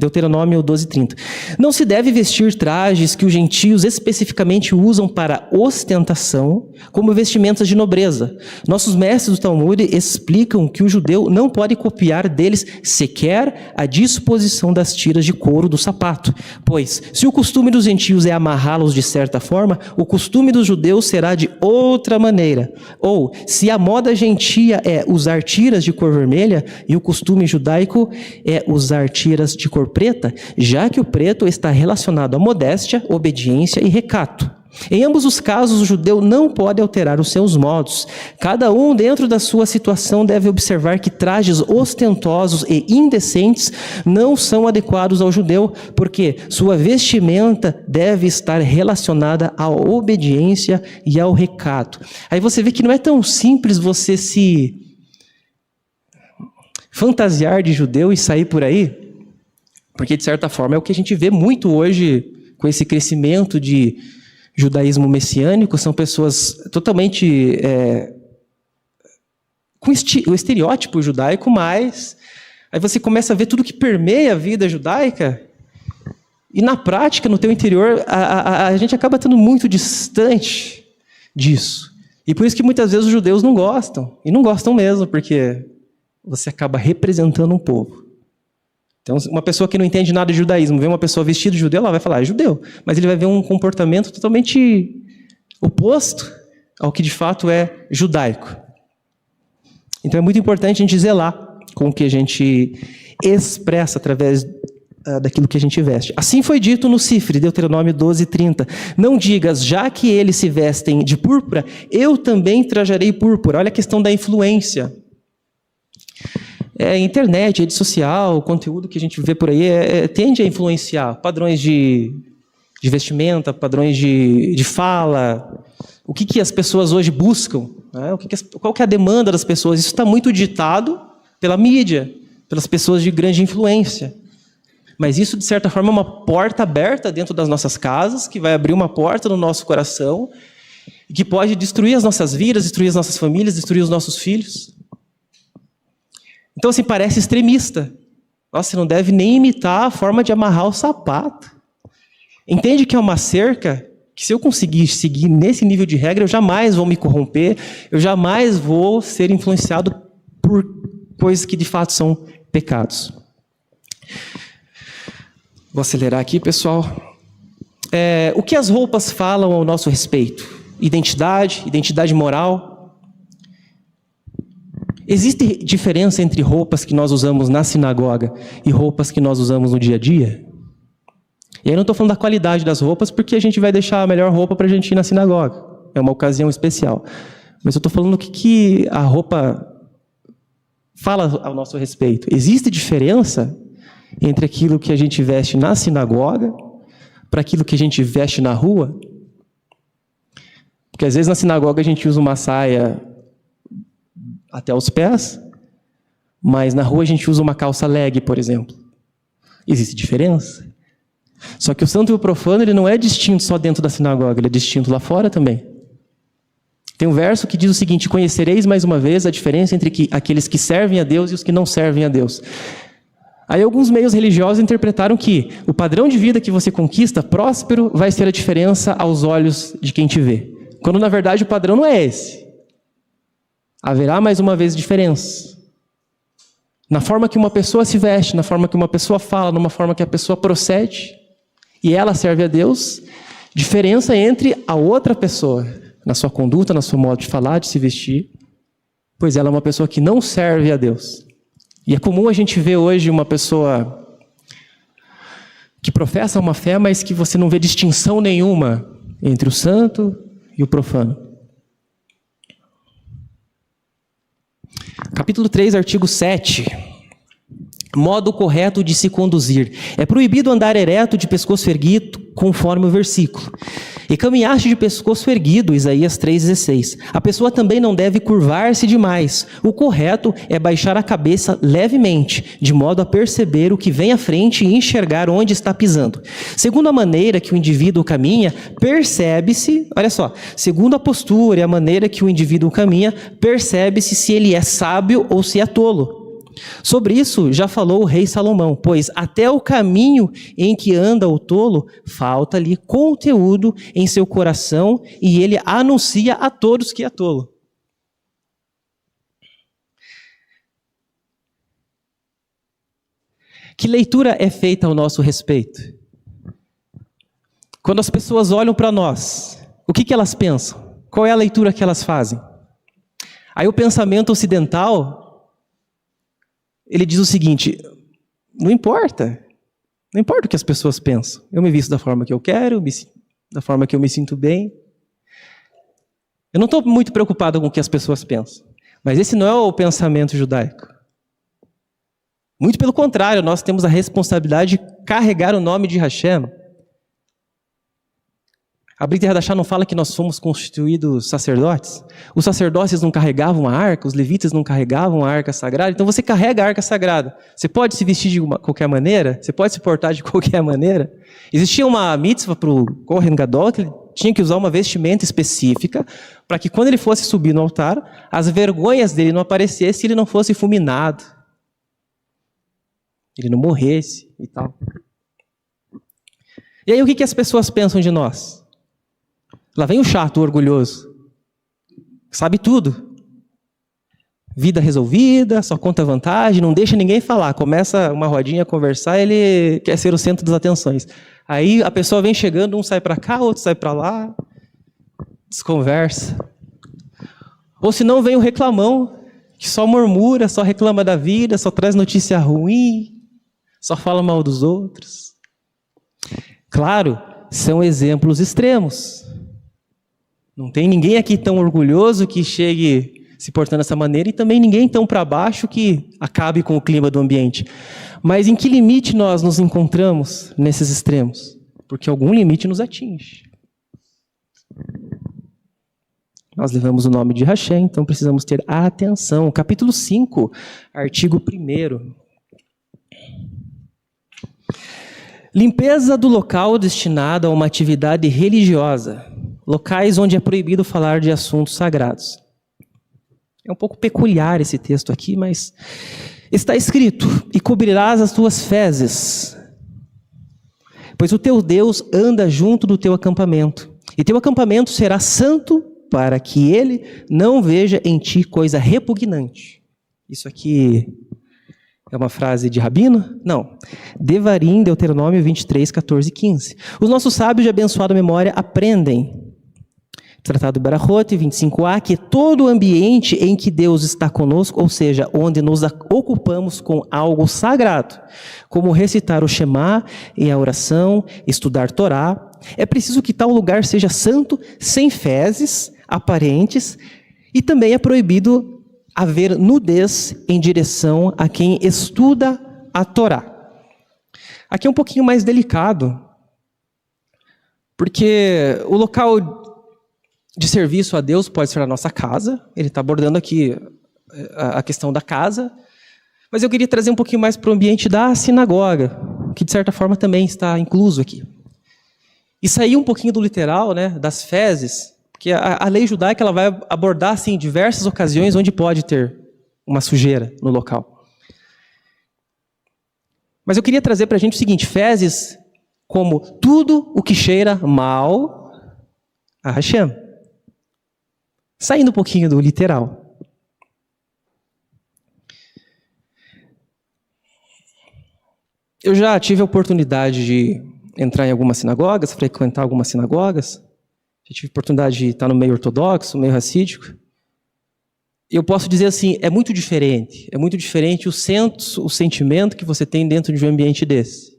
Deuteronômio 12:30. Não se deve vestir trajes que os gentios especificamente usam para ostentação, como vestimentas de nobreza. Nossos mestres do Talmud explicam que o judeu não pode copiar deles sequer a disposição das tiras de couro do sapato, pois, se o costume dos gentios é amarrá-los de certa forma, o costume dos judeus será de outra maneira. Ou, se a moda gentia é usar tiras de cor vermelha, e o costume judaico é usar tiras de cor preta, já que o preto está relacionado à modéstia, obediência e recato. Em ambos os casos, o judeu não pode alterar os seus modos. Cada um, dentro da sua situação, deve observar que trajes ostentosos e indecentes não são adequados ao judeu, porque sua vestimenta deve estar relacionada à obediência e ao recato. Aí você vê que não é tão simples você se fantasiar de judeu e sair por aí, porque, de certa forma, é o que a gente vê muito hoje com esse crescimento de judaísmo messiânico. São pessoas totalmente com o estereótipo judaico, mas aí você começa a ver tudo que permeia a vida judaica e, na prática, no teu interior, a gente acaba estando muito distante disso. E por isso que muitas vezes os judeus não gostam, e não gostam mesmo, porque você acaba representando um povo. Então, uma pessoa que não entende nada de judaísmo, vê uma pessoa vestida de judeu, ela vai falar, é judeu. Mas ele vai ver um comportamento totalmente oposto ao que de fato é judaico. Então, é muito importante a gente zelar com o que a gente expressa através daquilo que a gente veste. Assim foi dito no Sifre, Deuteronômio 12:30. Não digas, já que eles se vestem de púrpura, eu também trajarei púrpura. Olha a questão da influência. Internet, rede social, o conteúdo que a gente vê por aí tende a influenciar padrões de vestimenta, padrões de fala, o que as pessoas hoje buscam, né? Qual que é a demanda das pessoas. Isso está muito ditado pela mídia, pelas pessoas de grande influência. Mas isso, de certa forma, é uma porta aberta dentro das nossas casas, que vai abrir uma porta no nosso coração, e que pode destruir as nossas vidas, destruir as nossas famílias, destruir os nossos filhos. Então, assim, parece extremista. Nossa, você não deve nem imitar a forma de amarrar o sapato. Entende que é uma cerca, que se eu conseguir seguir nesse nível de regra, eu jamais vou me corromper, eu jamais vou ser influenciado por coisas que de fato são pecados. Vou acelerar aqui, pessoal. O que as roupas falam ao nosso respeito? Identidade moral. Existe diferença entre roupas que nós usamos na sinagoga e roupas que nós usamos no dia a dia? E aí eu não estou falando da qualidade das roupas, porque a gente vai deixar a melhor roupa para a gente ir na sinagoga. É uma ocasião especial. Mas eu estou falando o que a roupa fala ao nosso respeito. Existe diferença entre aquilo que a gente veste na sinagoga para aquilo que a gente veste na rua? Porque às vezes na sinagoga a gente usa uma saia até os pés, mas na rua a gente usa uma calça leg, por exemplo. Existe diferença. Só que o santo e o profano, ele não é distinto só dentro da sinagoga, ele é distinto lá fora também. Tem um verso que diz o seguinte: conhecereis mais uma vez a diferença entre aqueles que servem a Deus e os que não servem a Deus. Aí alguns meios religiosos interpretaram que o padrão de vida que você conquista, próspero, vai ser a diferença aos olhos de quem te vê. Quando na verdade o padrão não é esse. Haverá mais uma vez diferença. Na forma que uma pessoa se veste, na forma que uma pessoa fala, numa forma que a pessoa procede, e ela serve a Deus, diferença entre a outra pessoa, na sua conduta, no seu modo de falar, de se vestir, pois ela é uma pessoa que não serve a Deus. E é comum a gente ver hoje uma pessoa que professa uma fé, mas que você não vê distinção nenhuma entre o santo e o profano. Capítulo 3, artigo 7. Modo correto de se conduzir. É proibido andar ereto de pescoço erguido, conforme o versículo. E caminhaste de pescoço erguido, Isaías 3,16. A pessoa também não deve curvar-se demais. O correto é baixar a cabeça levemente, de modo a perceber o que vem à frente e enxergar onde está pisando. Segundo a maneira que o indivíduo caminha, percebe-se, olha só, segundo a postura e a maneira que o indivíduo caminha, percebe-se se ele é sábio ou se é tolo. Sobre isso já falou o rei Salomão, pois até o caminho em que anda o tolo, falta-lhe conteúdo em seu coração e ele anuncia a todos que é tolo. Que leitura é feita ao nosso respeito? Quando as pessoas olham para nós, o que elas pensam? Qual é a leitura que elas fazem? Aí o pensamento ocidental, ele diz o seguinte: não importa o que as pessoas pensam. Eu me visto da forma que eu quero, da forma que eu me sinto bem. Eu não estou muito preocupado com o que as pessoas pensam, mas esse não é o pensamento judaico. Muito pelo contrário, nós temos a responsabilidade de carregar o nome de Hashem. A Brit Hadashah não fala que nós fomos constituídos sacerdotes? Os sacerdotes não carregavam a arca, os levitas não carregavam a arca sagrada, então você carrega a arca sagrada. Você pode se vestir de qualquer maneira, você pode se portar de qualquer maneira. Existia uma mitzvah para o Kohen Gadol, que ele tinha que usar uma vestimenta específica, para que quando ele fosse subir no altar, as vergonhas dele não aparecessem e ele não fosse fulminado. Ele não morresse e tal. E aí o que as pessoas pensam de nós? Lá vem o chato, o orgulhoso. Sabe tudo. Vida resolvida, só conta vantagem, não deixa ninguém falar. Começa uma rodinha a conversar, ele quer ser o centro das atenções. Aí a pessoa vem chegando, um sai para cá, outro sai para lá, desconversa. Ou se não, vem o reclamão, que só murmura, só reclama da vida, só traz notícia ruim, só fala mal dos outros. Claro, são exemplos extremos. Não tem ninguém aqui tão orgulhoso que chegue se portando dessa maneira e também ninguém tão para baixo que acabe com o clima do ambiente. Mas em que limite nós nos encontramos nesses extremos? Porque algum limite nos atinge. Nós levamos o nome de Hashem, então precisamos ter atenção. Capítulo 5, artigo 1º. Limpeza do local destinado a uma atividade religiosa. Locais onde é proibido falar de assuntos sagrados. É um pouco peculiar esse texto aqui, mas está escrito: e cobrirás as tuas fezes, pois o teu Deus anda junto do teu acampamento, e teu acampamento será santo, para que ele não veja em ti coisa repugnante. Isso aqui é uma frase de Rabino? Não. Devarim, Deuteronômio 23, 14 e 15. Os nossos sábios de abençoada memória aprendem, Tratado Berachot 25a, que todo o ambiente em que Deus está conosco, ou seja, onde nos ocupamos com algo sagrado, como recitar o Shema e a oração, estudar Torá, é preciso que tal lugar seja santo, sem fezes aparentes, e também é proibido haver nudez em direção a quem estuda a Torá. Aqui é um pouquinho mais delicado, porque o local de serviço a Deus pode ser a nossa casa. Ele está abordando aqui a questão da casa, mas eu queria trazer um pouquinho mais para o ambiente da sinagoga, que de certa forma também está incluso aqui. E sair um pouquinho do literal, né, das fezes, porque a lei judaica ela vai abordar assim, diversas ocasiões onde pode ter uma sujeira no local. Mas eu queria trazer para a gente o seguinte: fezes como tudo o que cheira mal a Hashem. Saindo um pouquinho do literal. Eu já tive a oportunidade de entrar em algumas sinagogas, frequentar algumas sinagogas. Já tive a oportunidade de estar no meio ortodoxo, meio racídico. E eu posso dizer assim, é muito diferente. É muito diferente o sentimento que você tem dentro de um ambiente desse.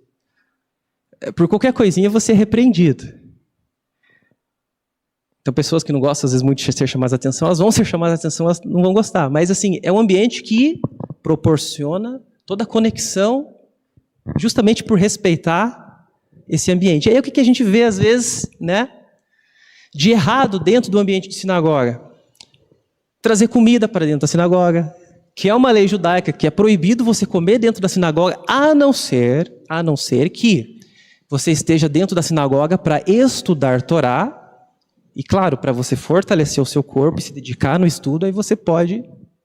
Por qualquer coisinha você é repreendido. Então, pessoas que não gostam, às vezes, muito de ser chamadas a atenção, elas vão ser chamadas a atenção, elas não vão gostar. Mas, assim, é um ambiente que proporciona toda a conexão justamente por respeitar esse ambiente. E aí, o que a gente vê, às vezes, né, de errado dentro do ambiente de sinagoga? Trazer comida para dentro da sinagoga, que é uma lei judaica, que é proibido você comer dentro da sinagoga, a não ser que você esteja dentro da sinagoga para estudar Torá. E claro, para você fortalecer o seu corpo e se dedicar no estudo, aí você pode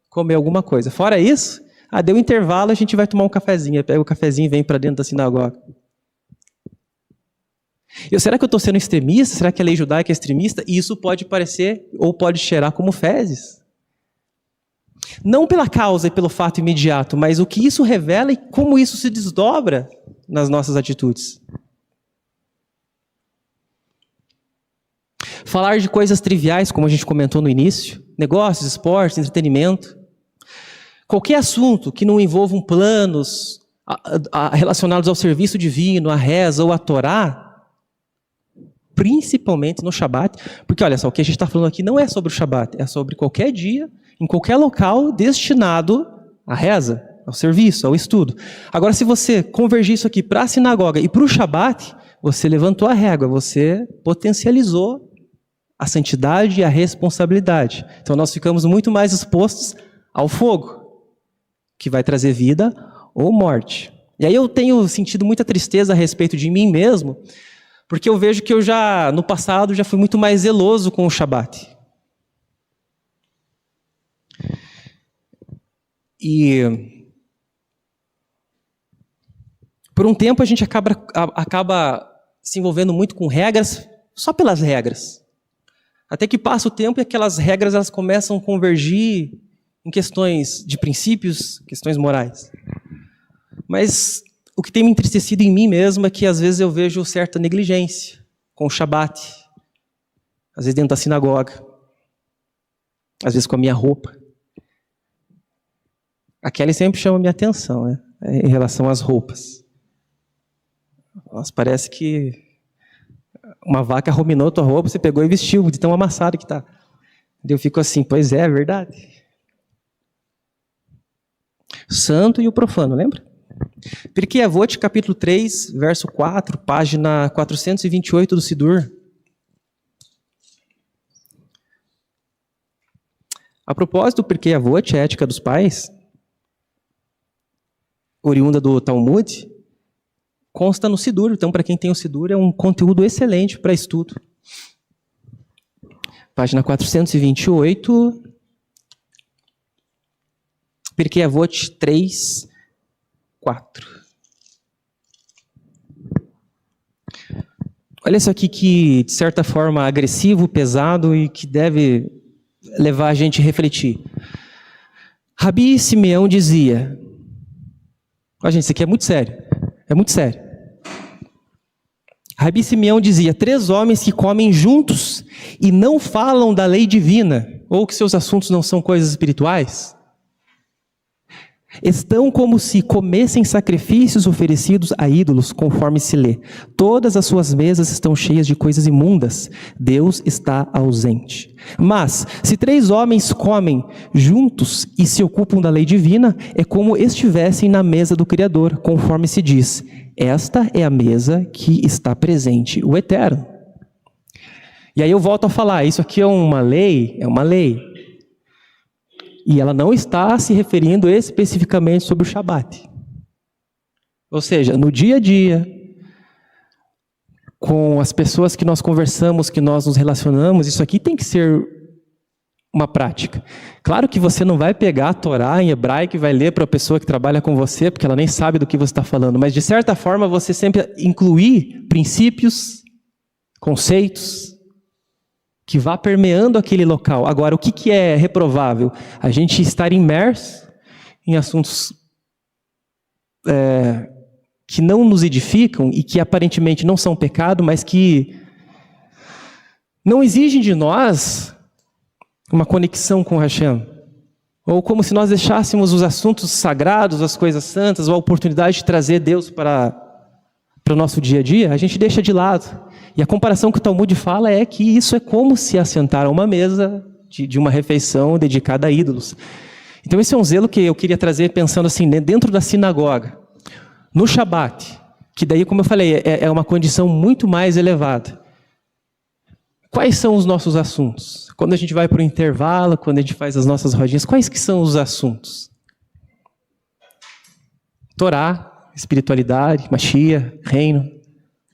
comer alguma coisa. Fora isso, deu intervalo, a gente vai tomar um cafezinho. Pega o cafezinho e vem para dentro da sinagoga. Será que eu estou sendo extremista? Será que a lei judaica é extremista? E isso pode parecer, ou pode cheirar como fezes. Não pela causa e pelo fato imediato, mas o que isso revela e como isso se desdobra nas nossas atitudes. Falar de coisas triviais, como a gente comentou no início, negócios, esportes, entretenimento. Qualquer assunto que não envolvam planos relacionados ao serviço divino, à reza ou à Torá, principalmente no Shabat, porque olha só, o que a gente está falando aqui não é sobre o Shabat, é sobre qualquer dia, em qualquer local destinado à reza, ao serviço, ao estudo. Agora, se você convergir isso aqui para a sinagoga e para o Shabat, você levantou a régua, você potencializou a santidade e a responsabilidade. Então nós ficamos muito mais expostos ao fogo, que vai trazer vida ou morte. E aí eu tenho sentido muita tristeza a respeito de mim mesmo, porque eu vejo que eu já, no passado, já fui muito mais zeloso com o Shabat. E por um tempo a gente acaba se envolvendo muito com regras, só pelas regras. Até que passa o tempo e aquelas regras elas começam a convergir em questões de princípios, questões morais. Mas o que tem me entristecido em mim mesmo é que às vezes eu vejo certa negligência com o Shabat, às vezes dentro da sinagoga, às vezes com a minha roupa. A Kelly sempre chama minha atenção, né, em relação às roupas. Nossa, parece que uma vaca ruminou tua roupa, você pegou e vestiu, de tão amassado que está. Eu fico assim, pois é verdade. Santo e o profano, lembra? Pirkei Avot, capítulo 3, verso 4, página 428 do Sidur. A propósito do Pirkei Avot, a ética dos pais, oriunda do Talmud, consta no Sidur. Então, para quem tem o Sidur, é um conteúdo excelente para estudo. Página 428, Pirkei Avot 3, 4. Olha isso aqui que, de certa forma, agressivo, pesado e que deve levar a gente a refletir. Rabi Simeão dizia... Ó, gente, isso aqui é muito sério. É muito sério. Rabi Simeão dizia, 3 homens que comem juntos e não falam da lei divina, ou que seus assuntos não são coisas espirituais, estão como se comessem sacrifícios oferecidos a ídolos, conforme se lê. Todas as suas mesas estão cheias de coisas imundas. Deus está ausente. Mas, se 3 homens comem juntos e se ocupam da lei divina, é como estivessem na mesa do Criador, conforme se diz, esta é a mesa que está presente, o Eterno. E aí eu volto a falar, isso aqui é uma lei, e ela não está se referindo especificamente sobre o Shabat. Ou seja, no dia a dia, com as pessoas que nós conversamos, que nós nos relacionamos, isso aqui tem que ser uma prática. Claro que você não vai pegar a Torá em hebraico e vai ler para a pessoa que trabalha com você, porque ela nem sabe do que você está falando, mas de certa forma você sempre incluir princípios, conceitos, que vá permeando aquele local. Agora, o que é reprovável? A gente estar imerso em assuntos que não nos edificam e que aparentemente não são pecado, mas que não exigem de nós uma conexão com Hashem. Ou como se nós deixássemos os assuntos sagrados, as coisas santas, ou a oportunidade de trazer Deus para o nosso dia a dia, a gente deixa de lado. E a comparação que o Talmud fala é que isso é como se assentar a uma mesa de uma refeição dedicada a ídolos. Então esse é um zelo que eu queria trazer pensando assim, dentro da sinagoga, no Shabat, que daí, como eu falei, é uma condição muito mais elevada. Quais são os nossos assuntos? Quando a gente vai para o intervalo, quando a gente faz as nossas rodinhas, quais que são os assuntos? Torá, espiritualidade, Mashiach, reino,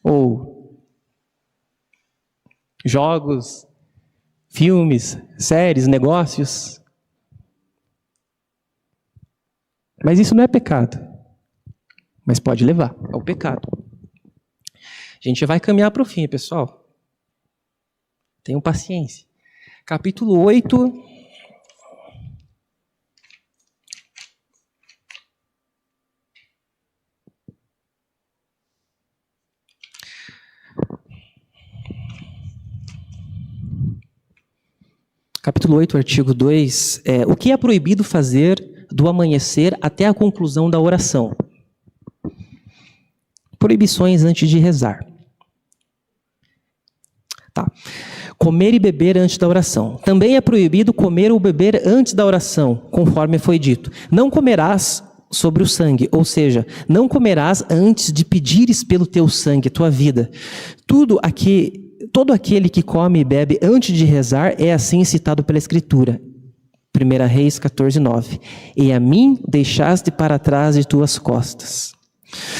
ou jogos, filmes, séries, negócios. Mas isso não é pecado. Mas pode levar ao pecado. A gente vai caminhar para o fim, pessoal. Tenham paciência. Capítulo 8. Capítulo 8, artigo 2, o que é proibido fazer do amanhecer até a conclusão da oração? Proibições antes de rezar. Tá. Comer e beber antes da oração. Também é proibido comer ou beber antes da oração, conforme foi dito. Não comerás sobre o sangue, ou seja, não comerás antes de pedires pelo teu sangue, tua vida. Todo aquele que come e bebe antes de rezar é assim citado pela Escritura. 1 Reis 14:9. E a mim deixaste para trás de tuas costas.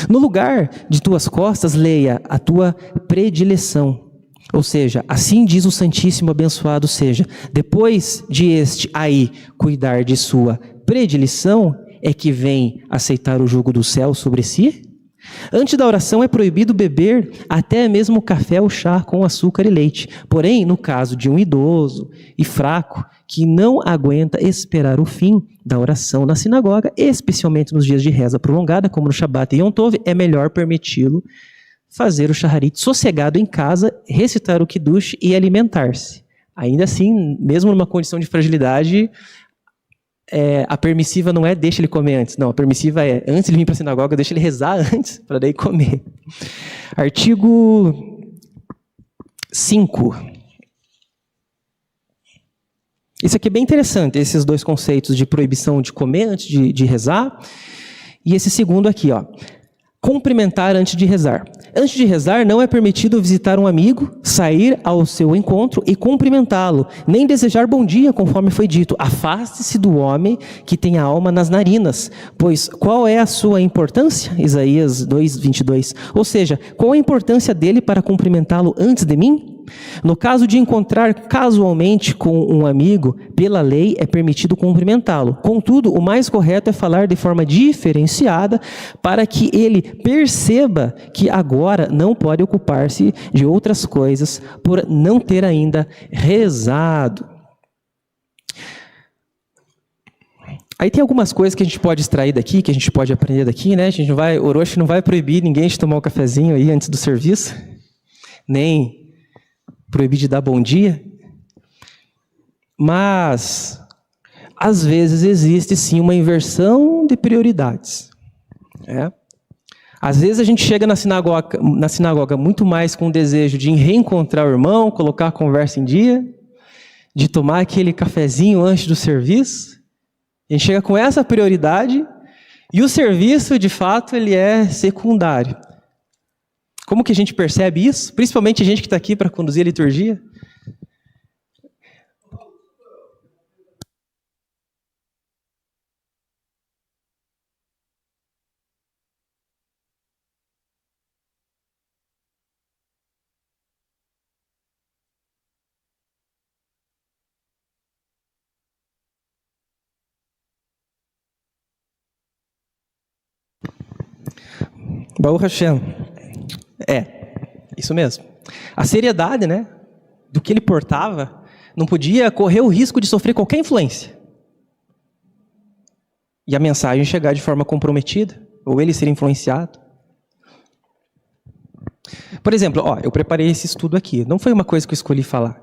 No lugar de tuas costas, leia a tua predileção. Ou seja, assim diz o Santíssimo, abençoado seja. Depois de este aí cuidar de sua predileção, é que vem aceitar o jugo do céu sobre si? Antes da oração é proibido beber até mesmo café ou chá com açúcar e leite. Porém, no caso de um idoso e fraco que não aguenta esperar o fim da oração na sinagoga, especialmente nos dias de reza prolongada, como no Shabat e Yom Tov, é melhor permiti-lo fazer o shaharit sossegado em casa, recitar o Kiddush e alimentar-se. Ainda assim, mesmo numa condição de fragilidade, a permissiva não é deixa ele comer antes. Não, a permissiva é antes de vir para a sinagoga, deixa ele rezar antes, para daí comer. Artigo 5. Isso aqui é bem interessante, esses dois conceitos de proibição de comer antes de rezar, e esse segundo aqui, ó. Cumprimentar antes de rezar. Antes de rezar, não é permitido visitar um amigo, sair ao seu encontro e cumprimentá-lo, nem desejar bom dia, conforme foi dito. Afaste-se do homem que tem a alma nas narinas, pois qual é a sua importância? Isaías 2:22. Ou seja, qual a importância dele para cumprimentá-lo antes de mim? No caso de encontrar casualmente com um amigo, pela lei é permitido cumprimentá-lo. Contudo, o mais correto é falar de forma diferenciada para que ele perceba que agora não pode ocupar-se de outras coisas por não ter ainda rezado. Aí tem algumas coisas que a gente pode extrair daqui, que a gente pode aprender daqui, né? O Orochi não vai proibir ninguém de tomar um cafezinho aí antes do serviço, nem proibir de dar bom dia, mas às vezes existe sim uma inversão de prioridades. Às vezes a gente chega na sinagoga muito mais com o desejo de reencontrar o irmão, colocar a conversa em dia, de tomar aquele cafezinho antes do serviço. A gente chega com essa prioridade e o serviço, de fato, ele é secundário. Como que a gente percebe isso? Principalmente a gente que está aqui para conduzir a liturgia. Baruch Hashem. Isso mesmo. A seriedade, né, do que ele portava, não podia correr o risco de sofrer qualquer influência. E a mensagem chegar de forma comprometida, ou ele ser influenciado. Por exemplo, eu preparei esse estudo aqui. Não foi uma coisa que eu escolhi falar.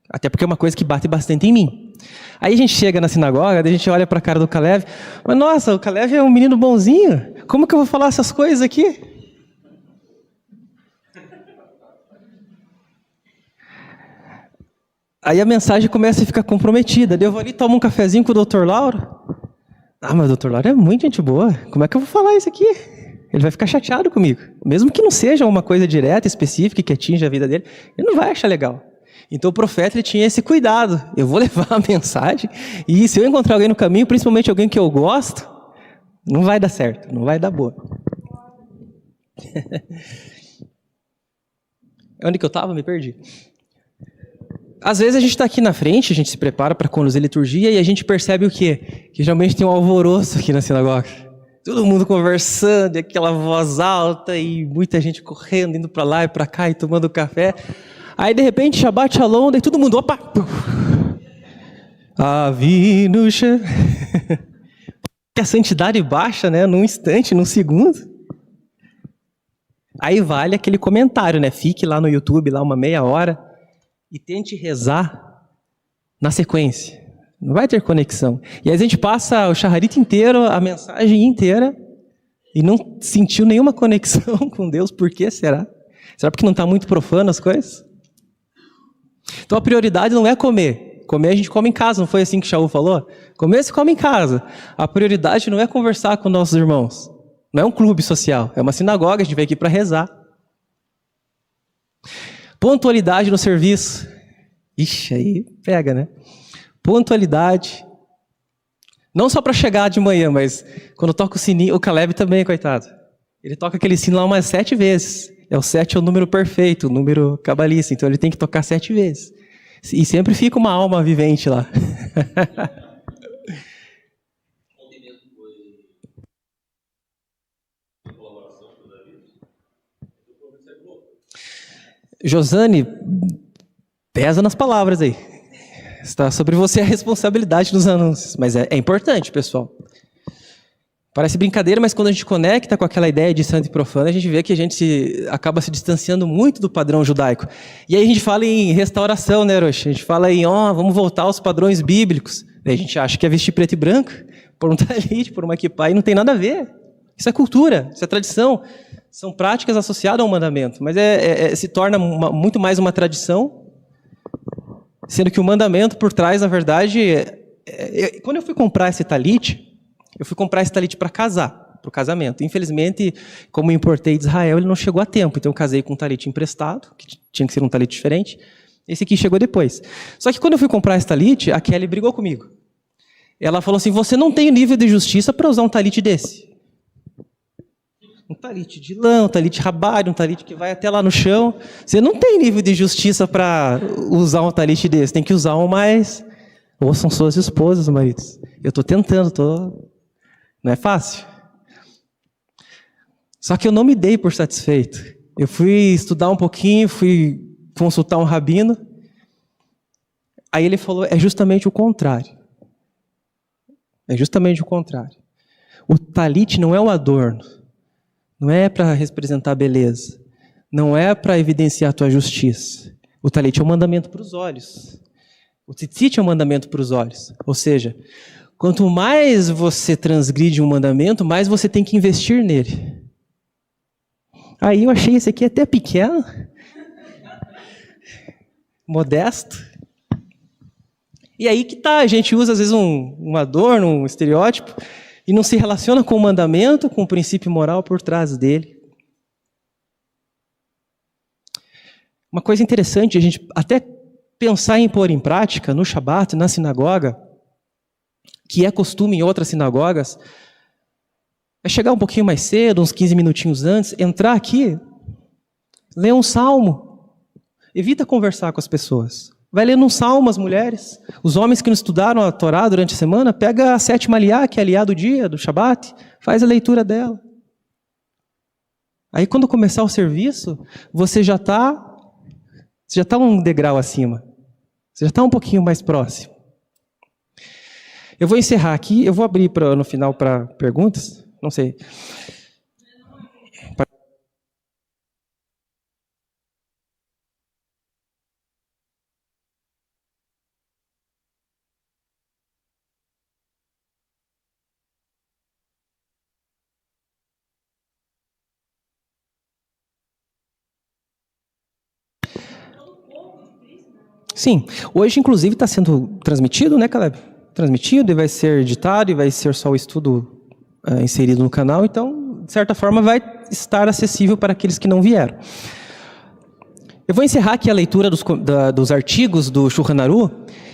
Até porque é uma coisa que bate bastante em mim. Aí a gente chega na sinagoga, a gente olha para a cara do Kalev, mas nossa, o Kalev é um menino bonzinho. Como que eu vou falar essas coisas aqui? Aí a mensagem começa a ficar comprometida. Daí eu vou ali, tomo um cafezinho com o Dr. Lauro. Mas o Dr. Lauro é muito gente boa. Como é que eu vou falar isso aqui? Ele vai ficar chateado comigo. Mesmo que não seja uma coisa direta, específica, que atinja a vida dele, ele não vai achar legal. Então o profeta ele tinha esse cuidado. Eu vou levar a mensagem e se eu encontrar alguém no caminho, principalmente alguém que eu gosto, não vai dar certo, não vai dar boa. Onde que eu estava? Me perdi. Às vezes a gente está aqui na frente, a gente se prepara para conduzir a liturgia e a gente percebe o quê? Que geralmente tem um alvoroço aqui na sinagoga. Todo mundo conversando, e aquela voz alta e muita gente correndo, indo para lá e para cá e tomando café. Aí de repente, Shabbat Shalom, daí todo mundo, opa! Avinu Shem. A santidade baixa, né? Num instante, num segundo. Aí vale aquele comentário, né? Fique lá no YouTube, lá uma meia hora. E tente rezar na sequência. Não vai ter conexão. E aí a gente passa o shaharit inteiro, a mensagem inteira, e não sentiu nenhuma conexão com Deus. Por que será? Será porque não está muito profano as coisas? Então a prioridade não é comer. Comer a gente come em casa, não foi assim que Shaul falou? Comer se come em casa. A prioridade não é conversar com nossos irmãos. Não é um clube social, é uma sinagoga, a gente veio aqui para rezar. Pontualidade no serviço. Ixi, aí pega, né? Pontualidade. Não só para chegar de manhã, mas quando toca o sininho, o Caleb também, coitado. Ele toca aquele sino lá umas 7 vezes. O 7 é o número perfeito, o número cabalista, então ele tem que tocar 7 vezes. E sempre fica uma alma vivente lá. Josane, pesa nas palavras aí. Está sobre você a responsabilidade dos anúncios. Mas é importante, pessoal. Parece brincadeira, mas quando a gente conecta com aquela ideia de santo e profano, a gente vê que a gente acaba se distanciando muito do padrão judaico. E aí a gente fala em restauração, né, Rocha? A gente fala em, vamos voltar aos padrões bíblicos. Aí a gente acha que é vestir preto e branco, por um talite, por uma kippah, e não tem nada a ver. Isso é cultura, isso é tradição. São práticas associadas ao mandamento, mas se torna muito mais uma tradição, sendo que o mandamento por trás, na verdade, quando eu fui comprar esse talite, para casar, para o casamento. Infelizmente, como eu importei de Israel, ele não chegou a tempo, então eu casei com um talite emprestado, que tinha que ser um talite diferente. Esse aqui chegou depois. Só que quando eu fui comprar esse talite, a Kelly brigou comigo. Ela falou assim, você não tem nível de justiça para usar um talite desse. Um talite de lã, um talite rabário, um talite que vai até lá no chão. Você não tem nível de justiça para usar um talite desse. Tem que usar um mais... Ou são suas esposas, maridos. Eu estou tentando, não é fácil. Só que eu não me dei por satisfeito. Eu fui estudar um pouquinho, fui consultar um rabino. Aí ele falou, é justamente o contrário. É justamente o contrário. O talite não é o adorno. Não é para representar a beleza. Não é para evidenciar a tua justiça. O talite é um mandamento para os olhos. O tzitzit é um mandamento para os olhos. Ou seja, quanto mais você transgride um mandamento, mais você tem que investir nele. Aí eu achei esse aqui até pequeno. Modesto. E aí que tá, a gente usa às vezes um adorno, um estereótipo, e não se relaciona com o mandamento, com o princípio moral por trás dele. Uma coisa interessante, a gente até pensar em pôr em prática no Shabat, na sinagoga, que é costume em outras sinagogas, é chegar um pouquinho mais cedo, uns 15 minutinhos antes, entrar aqui, ler um salmo. Evita conversar com as pessoas. Vai lendo um salmo, as mulheres. Os homens que não estudaram a Torá durante a semana, pega a 7ª aliá, que é a aliá do dia, do Shabat, faz a leitura dela. Aí quando começar o serviço, você já está um degrau acima. Você já está um pouquinho mais próximo. Eu vou encerrar aqui, eu vou abrir no final para perguntas. Não sei. Sim, hoje inclusive está sendo transmitido, né, Caleb? Transmitido e vai ser editado e vai ser só o estudo inserido no canal, então, de certa forma, vai estar acessível para aqueles que não vieram. Eu vou encerrar aqui a leitura dos artigos do Shulchan Aruch.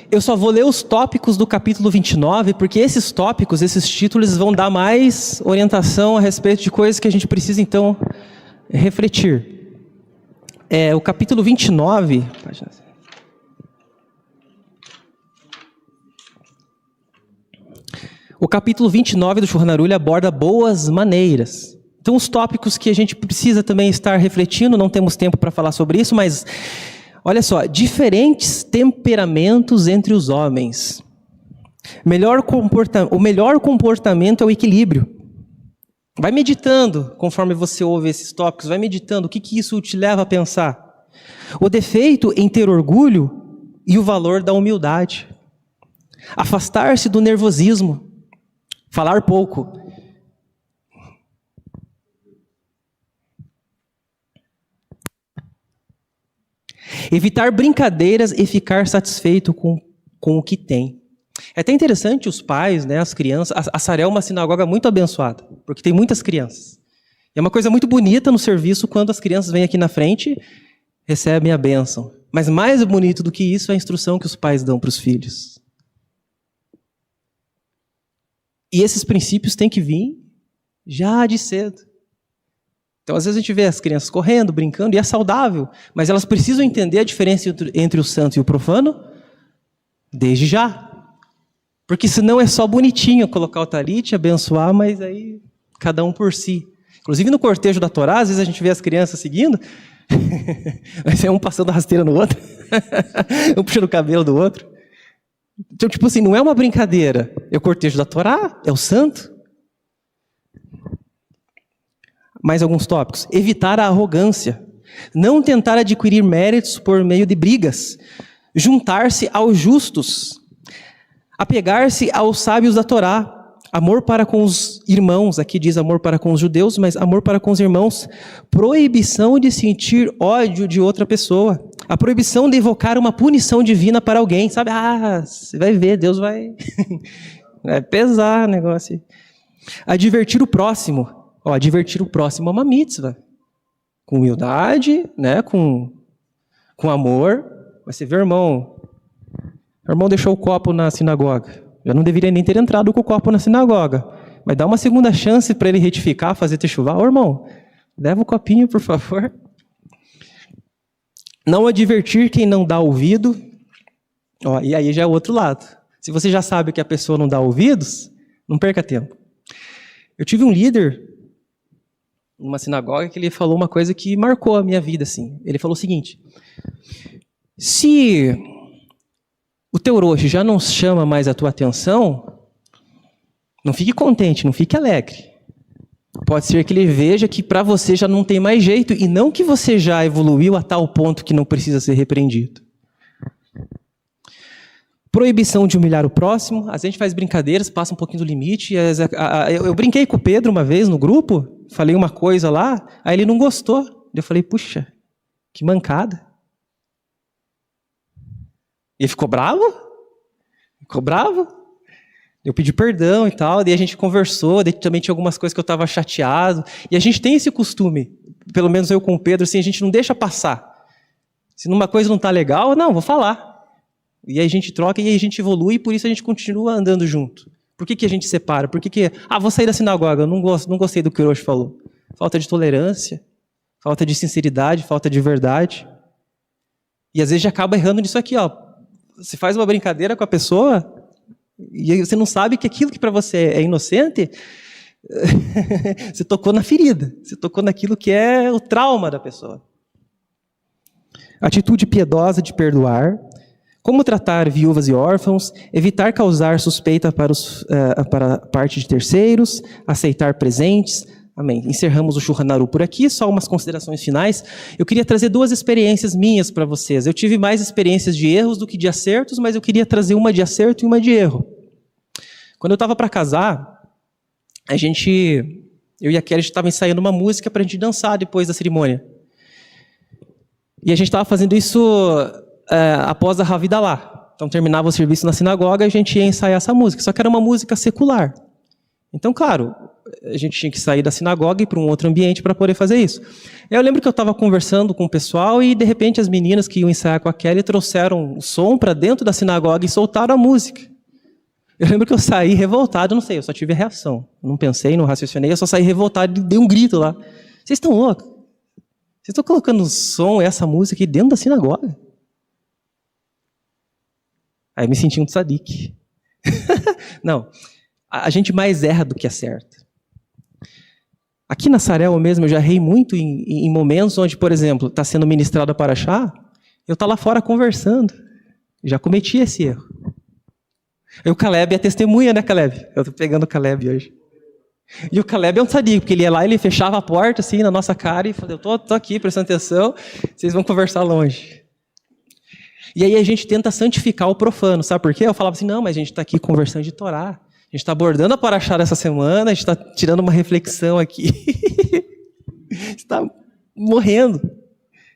Eu só vou ler os tópicos do capítulo 29, porque esses tópicos, esses títulos vão dar mais orientação a respeito de coisas que a gente precisa, então, refletir. O capítulo 29... O capítulo 29 do Shulchan Aruch aborda boas maneiras. Então, os tópicos que a gente precisa também estar refletindo, não temos tempo para falar sobre isso, mas, olha só, diferentes temperamentos entre os homens. O melhor comportamento é o equilíbrio. Vai meditando, conforme você ouve esses tópicos, vai meditando, o que isso te leva a pensar? O defeito em ter orgulho e o valor da humildade. Afastar-se do nervosismo. Falar pouco. Evitar brincadeiras e ficar satisfeito com o que tem. É até interessante os pais, né, as crianças. A Saré é uma sinagoga muito abençoada, porque tem muitas crianças. E é uma coisa muito bonita no serviço quando as crianças vêm aqui na frente, recebem a bênção. Mas mais bonito do que isso é a instrução que os pais dão para os filhos. E esses princípios têm que vir já de cedo. Então, às vezes a gente vê as crianças correndo, brincando, e é saudável, mas elas precisam entender a diferença entre o santo e o profano desde já. Porque senão é só bonitinho colocar o talite, abençoar, mas aí cada um por si. Inclusive no cortejo da Torá, às vezes a gente vê as crianças seguindo, mas é um passando a rasteira no outro, um puxando o cabelo do outro. Então, tipo assim, não é uma brincadeira. É o cortejo da Torá, é o santo. Mais alguns tópicos. Evitar a arrogância. Não tentar adquirir méritos por meio de brigas. Juntar-se aos justos. Apegar-se aos sábios da Torá. Amor para com os irmãos. Aqui diz amor para com os judeus, mas amor para com os irmãos. Proibição de sentir ódio de outra pessoa. A proibição de evocar uma punição divina para alguém. Sabe? Você vai ver, Deus vai pesar o negócio. Advertir o próximo. Advertir o próximo é uma mitzvah. Com humildade, né? com amor. Mas você vê, o irmão deixou o copo na sinagoga. Já não deveria nem ter entrado com o copo na sinagoga. Mas dá uma segunda chance para ele retificar, fazer techuvá. Irmão, leva o copinho, por favor. Não advertir quem não dá ouvido. E aí já é o outro lado. Se você já sabe que a pessoa não dá ouvidos, não perca tempo. Eu tive um líder numa sinagoga que ele falou uma coisa que marcou a minha vida. Assim. Ele falou o seguinte: se o teu roxo já não chama mais a tua atenção, não fique contente, não fique alegre. Pode ser que ele veja que para você já não tem mais jeito e não que você já evoluiu a tal ponto que não precisa ser repreendido. Proibição de humilhar o próximo. A gente faz brincadeiras, passa um pouquinho do limite. Eu brinquei com o Pedro uma vez no grupo, falei uma coisa lá, aí ele não gostou. Eu falei, puxa, que mancada. Ele ficou bravo? Ficou bravo? Eu pedi perdão e tal, daí a gente conversou, daí também tinha algumas coisas que eu estava chateado. E a gente tem esse costume, pelo menos eu com o Pedro, assim, a gente não deixa passar. Se numa coisa não está legal, não, vou falar. E aí a gente troca e aí a gente evolui e por isso a gente continua andando junto. Por que a gente separa? Por que vou sair da sinagoga, eu não gostei do que o Hiroshi falou. Falta de tolerância, falta de sinceridade, falta de verdade. E às vezes já acaba errando nisso aqui, Você faz uma brincadeira com a pessoa e aí você não sabe que aquilo que para você é inocente, você tocou na ferida, você tocou naquilo que é o trauma da pessoa. Atitude piedosa de perdoar. Como tratar viúvas e órfãos, evitar causar suspeita para a parte de terceiros, aceitar presentes. Amém. Encerramos o Shulchan Aruch por aqui, só umas considerações finais. Eu queria trazer 2 experiências minhas para vocês. Eu tive mais experiências de erros do que de acertos, mas eu queria trazer uma de acerto e uma de erro. Quando eu estava para casar, eu e a Kelly estavam ensaiando uma música para a gente dançar depois da cerimônia. E a gente estava fazendo isso após a Havidalah. Então terminava o serviço na sinagoga e a gente ia ensaiar essa música, só que era uma música secular. Então, claro, a gente tinha que sair da sinagoga e ir para um outro ambiente para poder fazer isso. Eu lembro que eu estava conversando com o pessoal e, de repente, as meninas que iam ensaiar com a Kelly trouxeram o som para dentro da sinagoga e soltaram a música. Eu lembro que eu saí revoltado, não sei, eu só tive a reação. Eu não pensei, não raciocinei, eu só saí revoltado e dei um grito lá. Vocês estão loucos? Vocês estão colocando o som, essa música aqui dentro da sinagoga? Aí me senti um tzadik. Não, a gente mais erra do que acerta. Aqui na Sarel mesmo, eu já errei muito em momentos onde, por exemplo, está sendo ministrado a Paraxá, eu estou lá fora conversando. Já cometi esse erro. E o Caleb é testemunha, né, Caleb? Eu estou pegando o Caleb hoje. E o Caleb é um tzadik, porque ele ia lá, ele fechava a porta assim na nossa cara e falou, eu estou aqui prestando atenção, vocês vão conversar longe. E aí a gente tenta santificar o profano, sabe por quê? Eu falava assim, não, mas a gente está aqui conversando de Torá. A gente está abordando a Paraxá dessa semana, a gente está tirando uma reflexão aqui. Você está morrendo.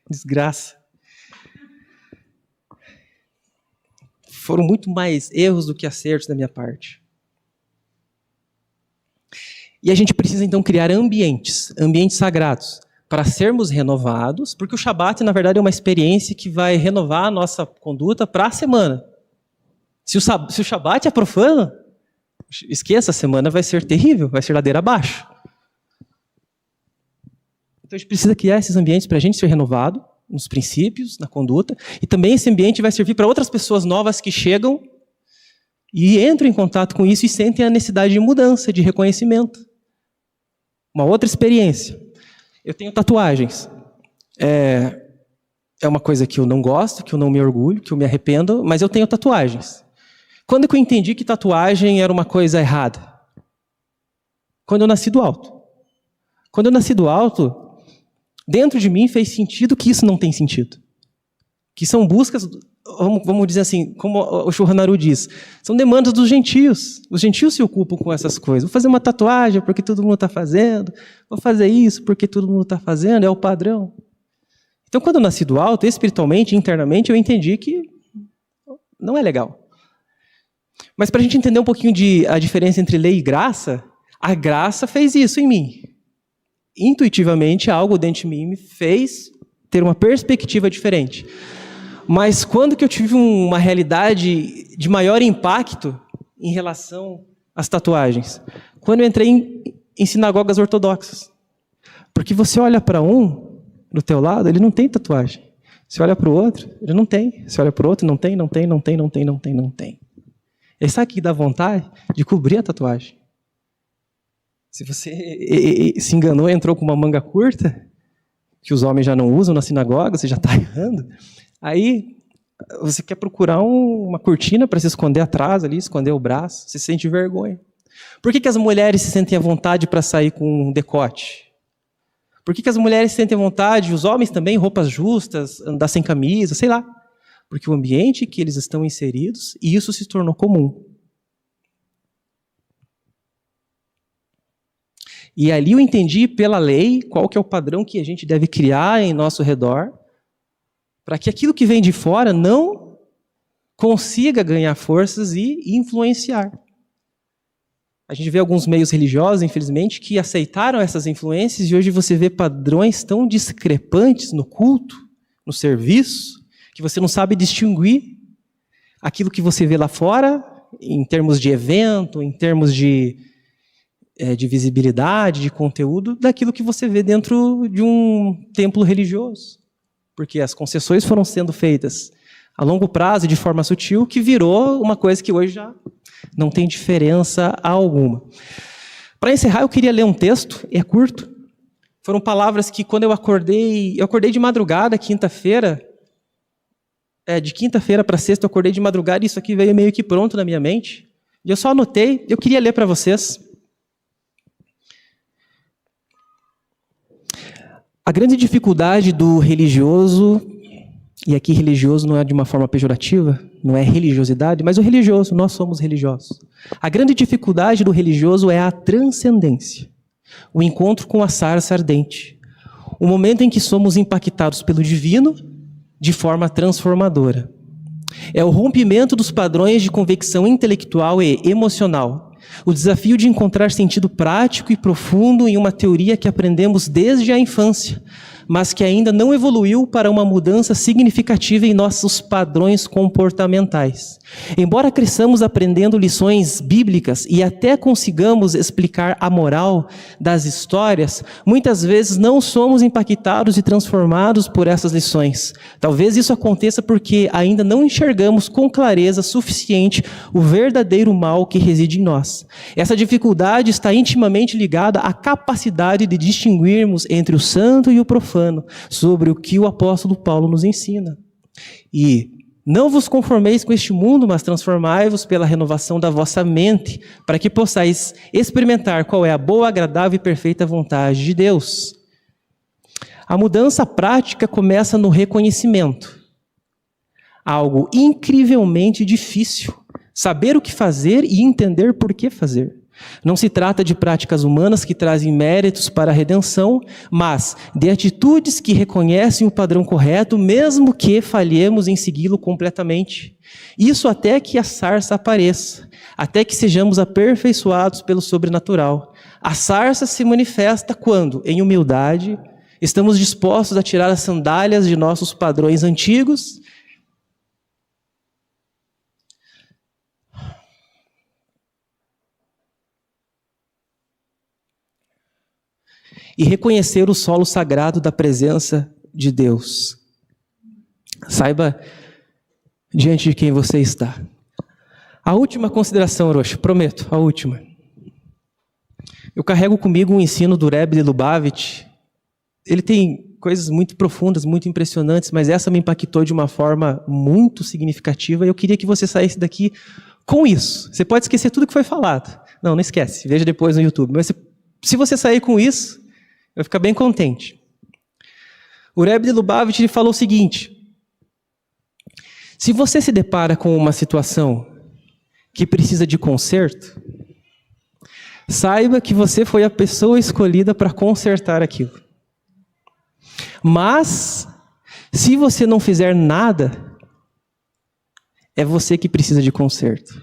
Desgraça. foram muito mais erros do que acertos da minha parte. E a gente precisa, então, criar ambientes sagrados, para sermos renovados, porque o Shabat, na verdade, é uma experiência que vai renovar a nossa conduta para a semana. Se o Shabat é profano, esqueça, a semana vai ser terrível, vai ser ladeira abaixo. Então a gente precisa criar esses ambientes para a gente ser renovado, nos princípios, na conduta, e também esse ambiente vai servir para outras pessoas novas que chegam e entram em contato com isso e sentem a necessidade de mudança, de reconhecimento. Uma outra experiência. Eu tenho tatuagens. É uma coisa que eu não gosto, que eu não me orgulho, que eu me arrependo, mas eu tenho tatuagens. Quando que eu entendi que tatuagem era uma coisa errada? Quando eu nasci do alto. Quando eu nasci do alto, dentro de mim fez sentido que isso não tem sentido. Que são buscas, vamos dizer assim, como o Shulchan Aruch diz, são demandas dos gentios. Os gentios se ocupam com essas coisas. Vou fazer uma tatuagem porque todo mundo está fazendo. Vou fazer isso porque todo mundo está fazendo, é o padrão. Então, quando eu nasci do alto, espiritualmente, internamente, eu entendi que não é legal. Mas para a gente entender um pouquinho a diferença entre lei e graça, a graça fez isso em mim. Intuitivamente, algo dentro de mim me fez ter uma perspectiva diferente. Mas quando que eu tive uma realidade de maior impacto em relação às tatuagens? Quando eu entrei em sinagogas ortodoxas. Porque você olha para um do teu lado, ele não tem tatuagem. Você olha para o outro, ele não tem. Você olha para o outro, não tem. E sabe o que dá vontade? De cobrir a tatuagem. Se você se enganou e entrou com uma manga curta, que os homens já não usam na sinagoga, você já está errando, aí você quer procurar uma cortina para se esconder atrás ali, esconder o braço, você sente vergonha. Por que as mulheres se sentem à vontade para sair com um decote? Por que as mulheres se sentem à vontade, os homens também, roupas justas, andar sem camisa, sei lá. Porque o ambiente que eles estão inseridos, e isso se tornou comum. E ali eu entendi pela lei qual que é o padrão que a gente deve criar em nosso redor, para que aquilo que vem de fora não consiga ganhar forças e influenciar. A gente vê alguns meios religiosos, infelizmente, que aceitaram essas influências e hoje você vê padrões tão discrepantes no culto, no serviço, que você não sabe distinguir aquilo que você vê lá fora, em termos de evento, em termos de visibilidade, de conteúdo, daquilo que você vê dentro de um templo religioso. Porque as concessões foram sendo feitas a longo prazo, de forma sutil, que virou uma coisa que hoje já não tem diferença alguma. Para encerrar, eu queria ler um texto, é curto. Foram palavras que quando eu acordei de madrugada, quinta-feira, de quinta-feira para sexta, eu acordei de madrugada e isso aqui veio meio que pronto na minha mente. E eu só anotei, eu queria ler para vocês. A grande dificuldade do religioso, e aqui religioso não é de uma forma pejorativa, não é religiosidade, mas o religioso, nós somos religiosos. A grande dificuldade do religioso é a transcendência, o encontro com a sarça ardente, o momento em que somos impactados pelo divino de forma transformadora. É o rompimento dos padrões de convicção intelectual e emocional, o desafio de encontrar sentido prático e profundo em uma teoria que aprendemos desde a infância, mas que ainda não evoluiu para uma mudança significativa em nossos padrões comportamentais. Embora cresçamos aprendendo lições bíblicas e até consigamos explicar a moral das histórias, muitas vezes não somos impactados e transformados por essas lições. Talvez isso aconteça porque ainda não enxergamos com clareza suficiente o verdadeiro mal que reside em nós. Essa dificuldade está intimamente ligada à capacidade de distinguirmos entre o santo e o profano, sobre o que o apóstolo Paulo nos ensina. E não vos conformeis com este mundo, mas transformai-vos pela renovação da vossa mente, para que possais experimentar qual é a boa, agradável e perfeita vontade de Deus. A mudança prática começa no reconhecimento. Algo incrivelmente difícil. Saber o que fazer e entender por que fazer. Não se trata de práticas humanas que trazem méritos para a redenção, mas de atitudes que reconhecem o padrão correto, mesmo que falhemos em segui-lo completamente. Isso até que a sarça apareça, até que sejamos aperfeiçoados pelo sobrenatural. A sarça se manifesta quando, em humildade, estamos dispostos a tirar as sandálias de nossos padrões antigos e reconhecer o solo sagrado da presença de Deus. Saiba diante de quem você está. A última consideração, Orochi, prometo, a última. Eu carrego comigo um ensino do Rebbe de Lubavitch. Ele tem coisas muito profundas, muito impressionantes, mas essa me impactou de uma forma muito significativa e eu queria que você saísse daqui com isso. Você pode esquecer tudo que foi falado. Não esquece, veja depois no YouTube. Mas se você sair com isso, eu vou ficar bem contente. O Rebbe de Lubavitch ele falou o seguinte: se você se depara com uma situação que precisa de conserto, saiba que você foi a pessoa escolhida para consertar aquilo. Mas, se você não fizer nada, é você que precisa de conserto.